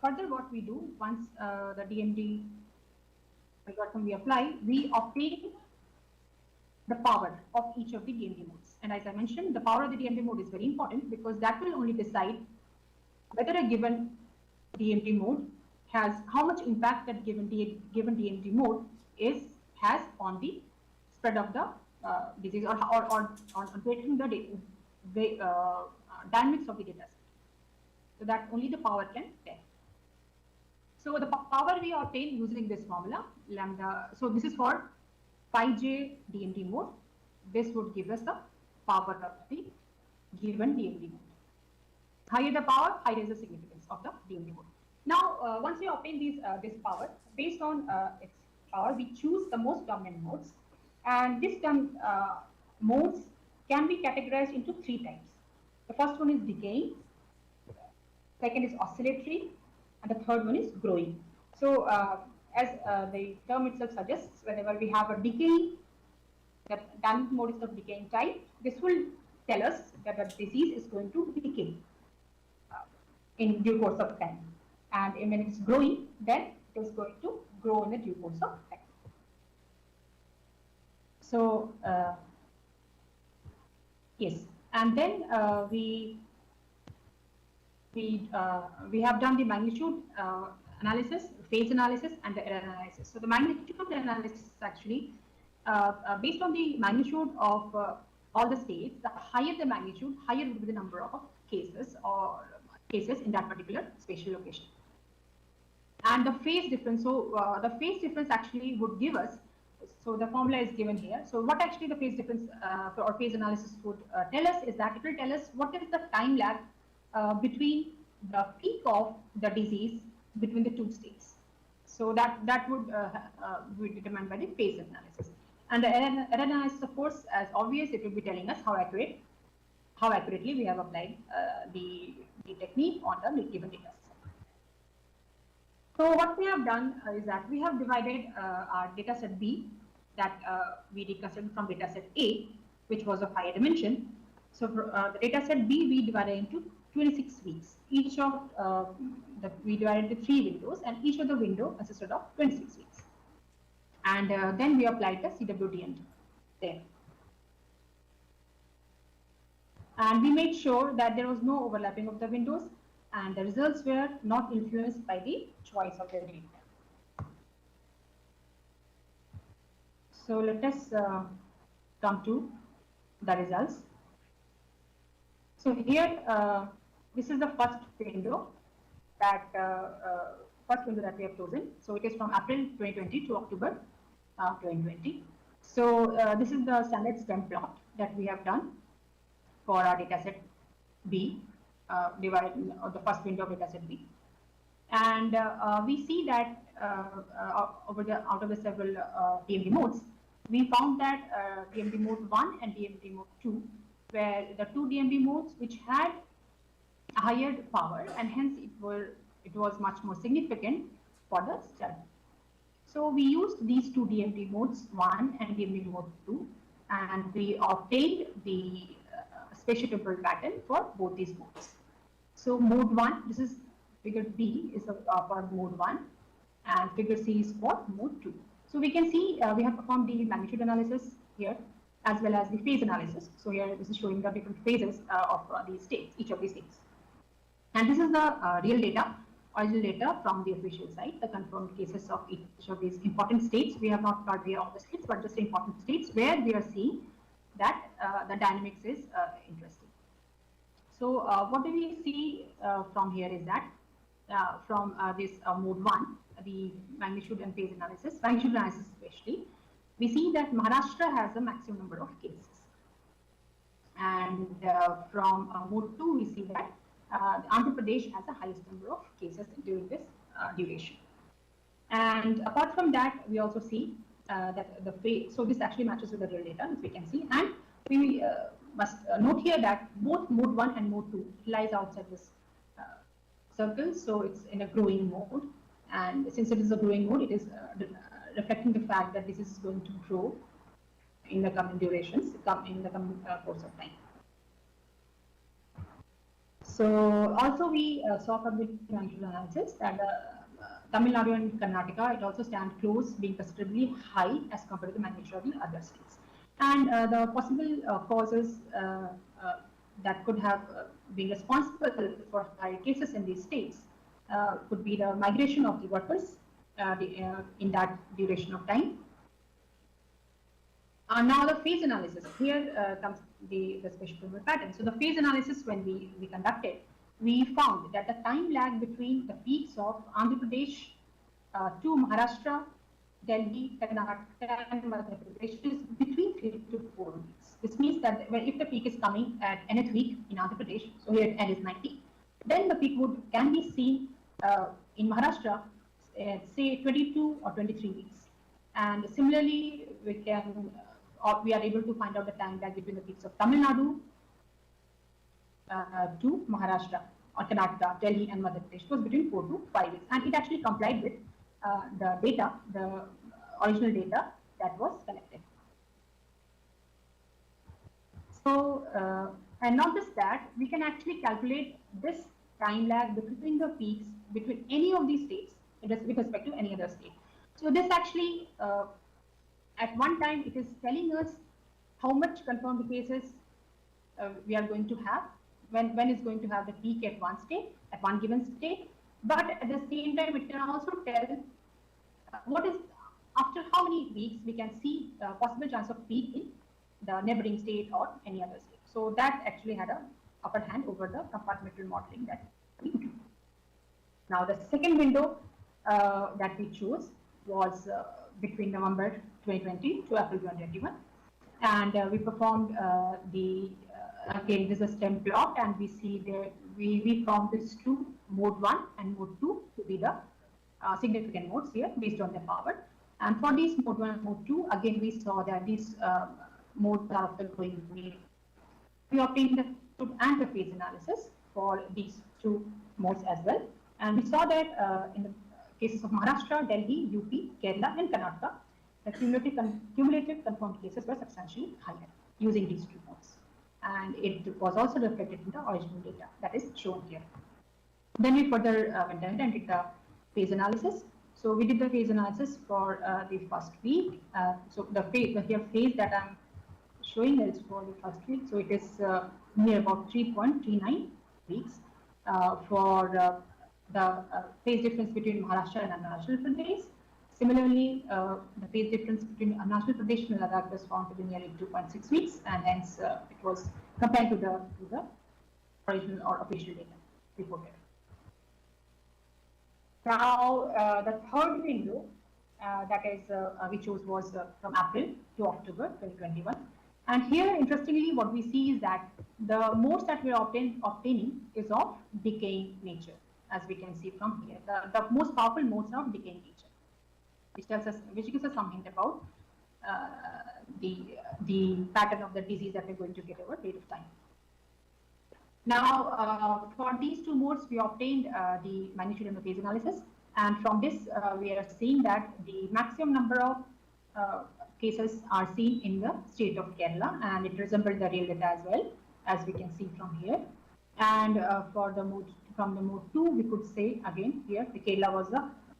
further what we do, once the DMD algorithm we apply, we obtain the power of each of the DMD modes. And as I mentioned, the power of the DMD mode is very important because that will only decide whether a given DMD mode has, how much impact that given DMD mode has on the spread of the disease or on predicting the dynamics of the data set. So that only the power can tell. So the power we obtain using this formula, lambda, so this is for 5J DMD mode. This would give us the power of the given DMD mode. Higher the power, higher is the significance of the DMD mode. Now, once we obtain this power, based on its power, we choose the most dominant modes. And these modes can be categorized into 3 types. The first one is decaying, second is oscillatory, and the third one is growing. So, as the term itself suggests, whenever we have a decaying, the dynamic mode is of decaying type, this will tell us that the disease is going to decay in due course of time. And when it's growing, then it is going to grow in the due course of time. So, yes, and then we have done the magnitude analysis, phase analysis, and the error analysis. So the magnitude analysis actually, based on the magnitude of all the states, the higher the magnitude, higher would be the number of cases in that particular spatial location. And the phase difference, so the phase difference actually would give us, so the formula is given here. So what actually the phase difference or phase analysis would tell us is that it will tell us what is the time lag between the peak of the disease between the 2 states. So that would be determined by the phase analysis. And the error analysis, of course, as obvious, it will be telling us how accurately we have applied the technique on the given data set. So what we have done is that we have divided our data set B that we reconstructed from data set A, which was of higher dimension. So the data set B we divided into 26 weeks. Each of we divided the 3 windows, and each of the window consisted of 26 weeks. And then we applied the CWD there. And we made sure that there was no overlapping of the windows, and the results were not influenced by the choice of the data. So let us come to the results. So here, this is the first window that we have chosen. So it is from April 2020 to October 2020. So this is the standard stem plot that we have done for our dataset B, divided the first window of dataset B, and we see that out of the several DMD modes, we found that DMD mode 1 and DMD mode 2 were the two DMD modes which had a higher power, and hence it was much more significant for the study. So we used these two DMD modes 1 and DMD mode 2, and we obtained the spatial temporal pattern for both these modes. So mode 1, this is figure B, is for mode 1, and figure C is for mode 2. So we can see we have performed the magnitude analysis here as well as the phase analysis. So here this is showing the different phases of these states, each of these states. And this is the real data, original data from the official site, the confirmed cases of each of these important states. We have not got here all the states, but just important states where we are seeing that the dynamics is interesting. So what do we see from here is that from this mode 1, the magnitude and phase analysis, magnitude analysis especially, we see that Maharashtra has a maximum number of cases. And from mode 2, we see that Andhra Pradesh has the highest number of cases during this duration. And apart from that, we also see that the phase, so this actually matches with the real data, as we can see. And we must note here that both mode 1 and mode 2 lies outside this circle, so it's in a growing mode. And since it is a growing mode, it is reflecting the fact that this is going to grow in the coming durations, in the coming course of time. So also we saw from the magnitude analysis that Tamil Nadu and Karnataka, it also stands close, being considerably high as compared to the magnitude of the other states. And the possible causes that could have been responsible for high cases in these states could be the migration of the workers in that duration of time. Now the phase analysis, here comes the spatial temporal pattern. So the phase analysis, when we conducted, we found that the time lag between the peaks of Andhra Pradesh to Maharashtra, Delhi, Karnataka and Madhya Pradesh is between 3 to 4 weeks. This means that if the peak is coming at nth week in Andhra Pradesh, so here n is 90, then the peak can be seen in Maharashtra at say 22 or 23 weeks. And similarly, we are able to find out the time lag between the peaks of Tamil Nadu to Maharashtra or Karnataka, Delhi and Madhya Pradesh. It was between 4 to 5 weeks, and it actually complied with the data, the original data that was collected. So, and not just that, we can actually calculate this time lag between the peaks between any of these states with respect to any other state. So this actually, at one time, it is telling us how much confirmed cases we are going to have, when it's going to have the peak at one state, at one given state. But at the same time, it can also tell what is, after how many weeks we can see possible chance of peak in the neighboring state or any other state. So that actually had an upper hand over the compartmental modeling that we do. Now the second window that we chose was between November 2020 to April 2021. And we performed again, this is a stem plot, and we see there, we found these two, mode 1 and mode 2, to be the significant modes here based on their power. And for these mode 1 and mode 2, again, we saw that these modes are of the growing wave. We obtained the truth and the phase analysis for these two modes as well. And we saw that in the cases of Maharashtra, Delhi, UP, Kerala, and Karnataka, the cumulative confirmed cases were substantially higher using these two modes. and it was also reflected in the original data that is shown here. Then we further went ahead and did the phase analysis. So we did the phase analysis for the first week. So the phase that I'm showing is for the first week. So it is near about 3.39 weeks for the phase difference between Maharashtra and Arunachal Pradesh. Similarly, the phase difference between Arunachal Pradesh and Ladakh was found to be nearly 2.6 weeks, and hence it was compared to the original or official data reported. Now, the third window that is we chose was from April to October 2021. And here, interestingly, what we see is that the modes that we are obtaining is of decaying nature, as we can see from here. The most powerful modes are of decaying nature, which gives us some hint about the pattern of the disease that we're going to get over a period of time. Now, for these two modes, we obtained the magnitude and the phase analysis, and from this, we are seeing that the maximum number of cases are seen in the state of Kerala, and it resembled the real data as well, as we can see from here. And for the mode, from the mode 2, we could say again here, the Kerala was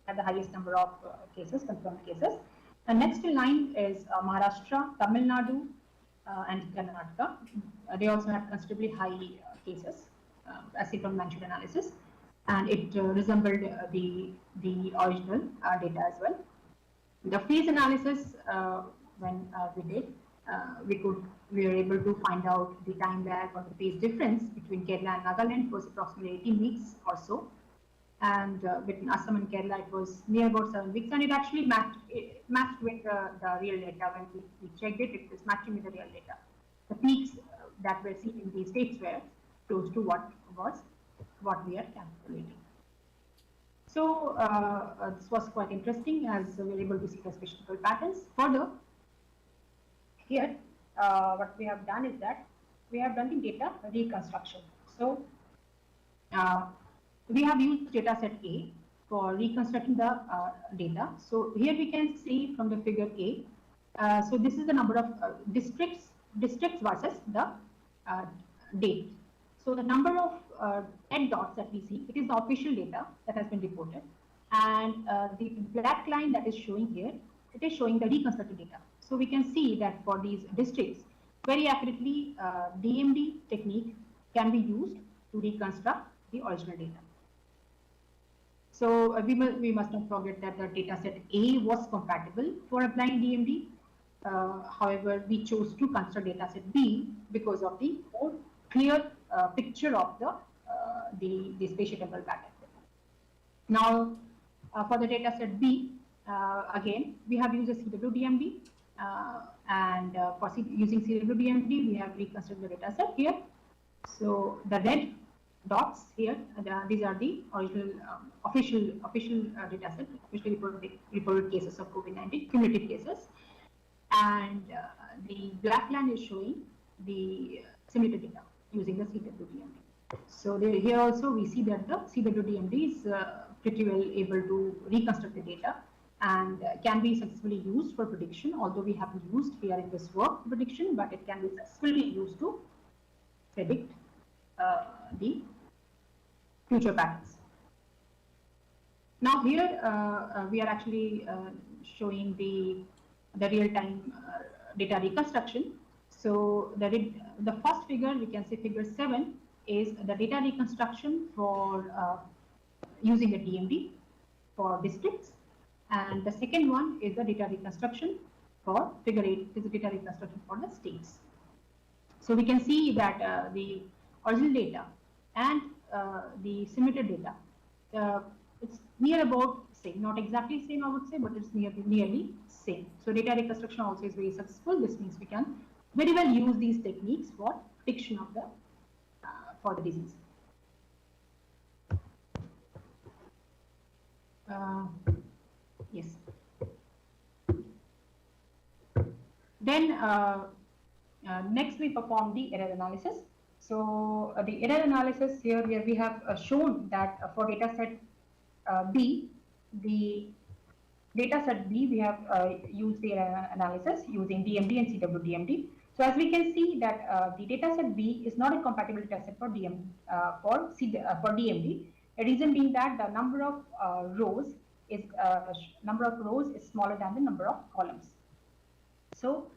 had the highest number of cases, confirmed cases. And next in line is Maharashtra, Tamil Nadu, and Karnataka. They also had considerably high cases, as seen from magnitude analysis, and it resembled the original data as well. The phase analysis, when we did, we were able to find out the time lag or the phase difference between Kerala and Nagaland was approximately 18 weeks or so, and between Assam and Kerala it was near about 7 weeks, and it actually matched with the real data. When we checked it, it was matching with the real data. The peaks that were seen in these states were close to what we are calculating. So this was quite interesting, as we were able to see the statistical patterns. Further, here what we have done is that we have done the data reconstruction. So we have used data set A for reconstructing the data. So here we can see from the figure A. So this is the number of districts versus the date. So the number of red dots that we see, it is the official data that has been reported, and the black line that is showing here, it is showing the reconstructed data. So we can see that for these districts, very accurately, DMD technique can be used to reconstruct the original data. So we must not forget that the data set A was compatible for applying DMD. However, we chose to construct data set B because of the more clear picture of the spatiotemporal pattern. Now, for the data set B, again, we have used a CWDMD, and for using CWDMD, we have reconstructed the data set here. So the red dots here, these are the original official data set, officially reported cases of COVID-19, cumulative cases, and the black line is showing the simulated data using the CWDMD. So here also we see that the CWDMD is pretty well able to reconstruct the data and can be successfully used for prediction, although we haven't used here in this work prediction, but it can be successfully used to predict the future patterns. Now here we are actually showing the real-time data reconstruction. So the first figure, we can say figure 7, is the data reconstruction for using the DMD for districts, and the second one is the data reconstruction for figure 8, is the data reconstruction for the states. So we can see that the original data and the simulated data, it's near about same, not exactly same I would say, but it's nearly same. So data reconstruction also is very successful. This means we can very well use these techniques for prediction of the for the disease. Yes. Then next we perform the error analysis. So the error analysis here where we have shown that for data set B, the data set B we have used the error analysis using DMD and CWDMD. So as we can see that the dataset B is not a compatible dataset for for DMD. A reason being that the number of rows is smaller than the number of columns. So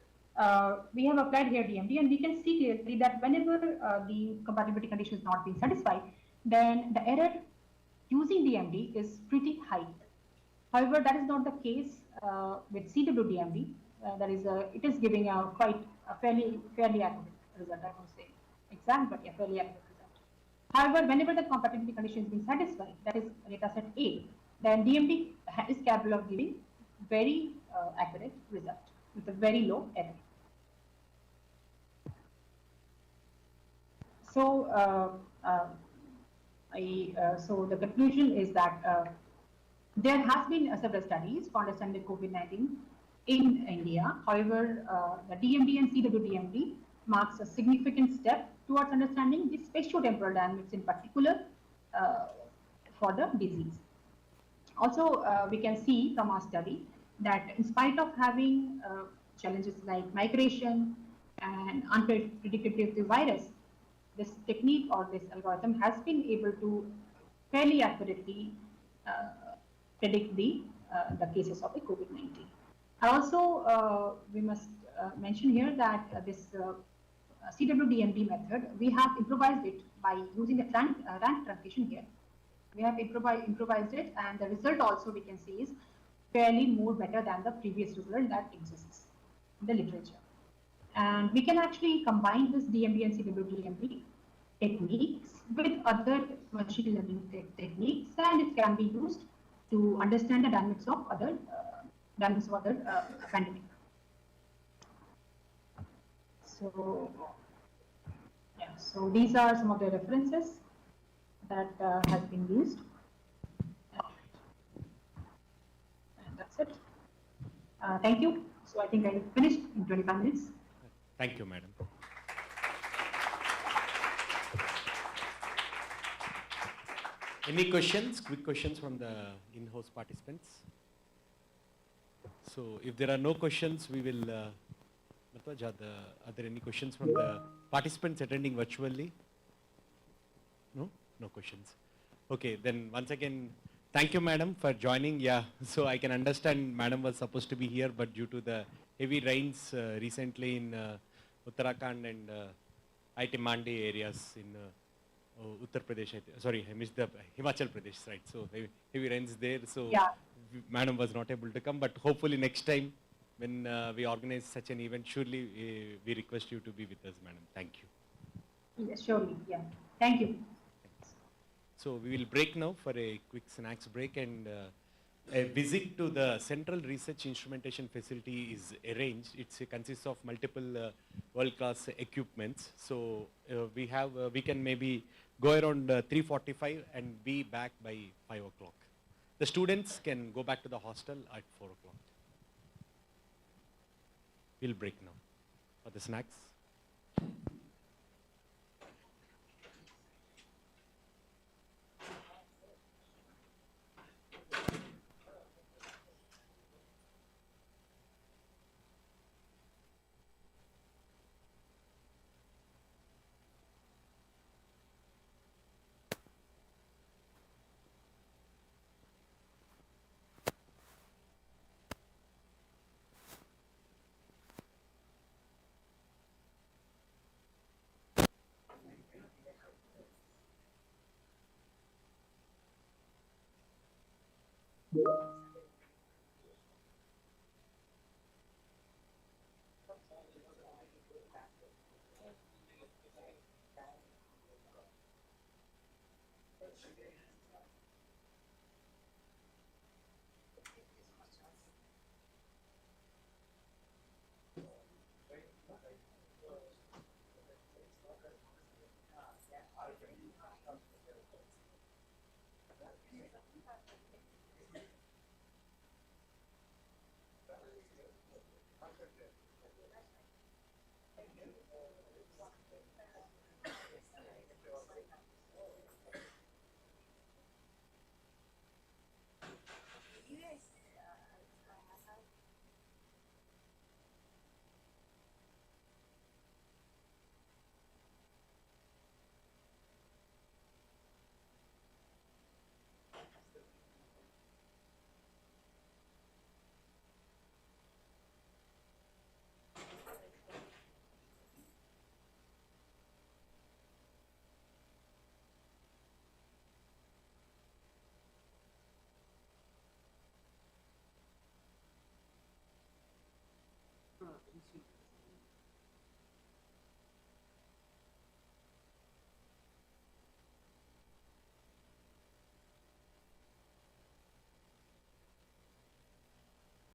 we have applied here DMD, and we can see clearly that whenever the compatibility condition is not being satisfied, then the error using DMD is pretty high. However, that is not the case with CWDMD. It is giving a fairly accurate result. I won't say exact, but yeah, fairly accurate result. However, whenever the compatibility condition is being satisfied, that is dataset A, then DMD is capable of giving very accurate result with a very low error. So, so the conclusion is that there has been several studies for understanding COVID-19 in India. However, the DMD and CWDMD marks a significant step towards understanding the spatiotemporal dynamics in particular for the disease. Also, we can see from our study that in spite of having challenges like migration and unpredictability of the virus, this technique or this algorithm has been able to fairly accurately predict the cases of the COVID-19. Also, we must mention here that this CWDMD method, we have improvised it by using the rank truncation here. We have improvised it, and the result also we can see is fairly more better than the previous result that exists in the literature. And we can actually combine this DMD and CWDMD techniques with other machine learning techniques, and it can be used to understand the dynamics of other pandemic. So, yeah, so these are some of the references that has been used. And that's it. Thank you. So I think I finished in 25 minutes. Thank you, madam. Any questions, quick questions from the in-house participants? So if there are no questions, we will, are there any questions from the participants attending virtually? No? No questions. Okay, then once again, thank you, madam, for joining. Yeah, so I can understand madam was supposed to be here, but due to the heavy rains recently in Uttarakhand and IT Mandi areas in Uttar Pradesh, sorry, I missed the Himachal Pradesh, right? So heavy rains there, so Yeah. Madam was not able to come, but hopefully next time when we organize such an event, surely we request you to be with us, madam. Thank you. Yes, surely, yeah. Thank you. So we will break now for a quick snacks break, and a visit to the Central Research Instrumentation Facility is arranged. It consists of multiple world-class equipments. So we can maybe go around 3:45 and be back by 5 o'clock. The students can go back to the hostel at 4 o'clock. We'll break now for the snacks.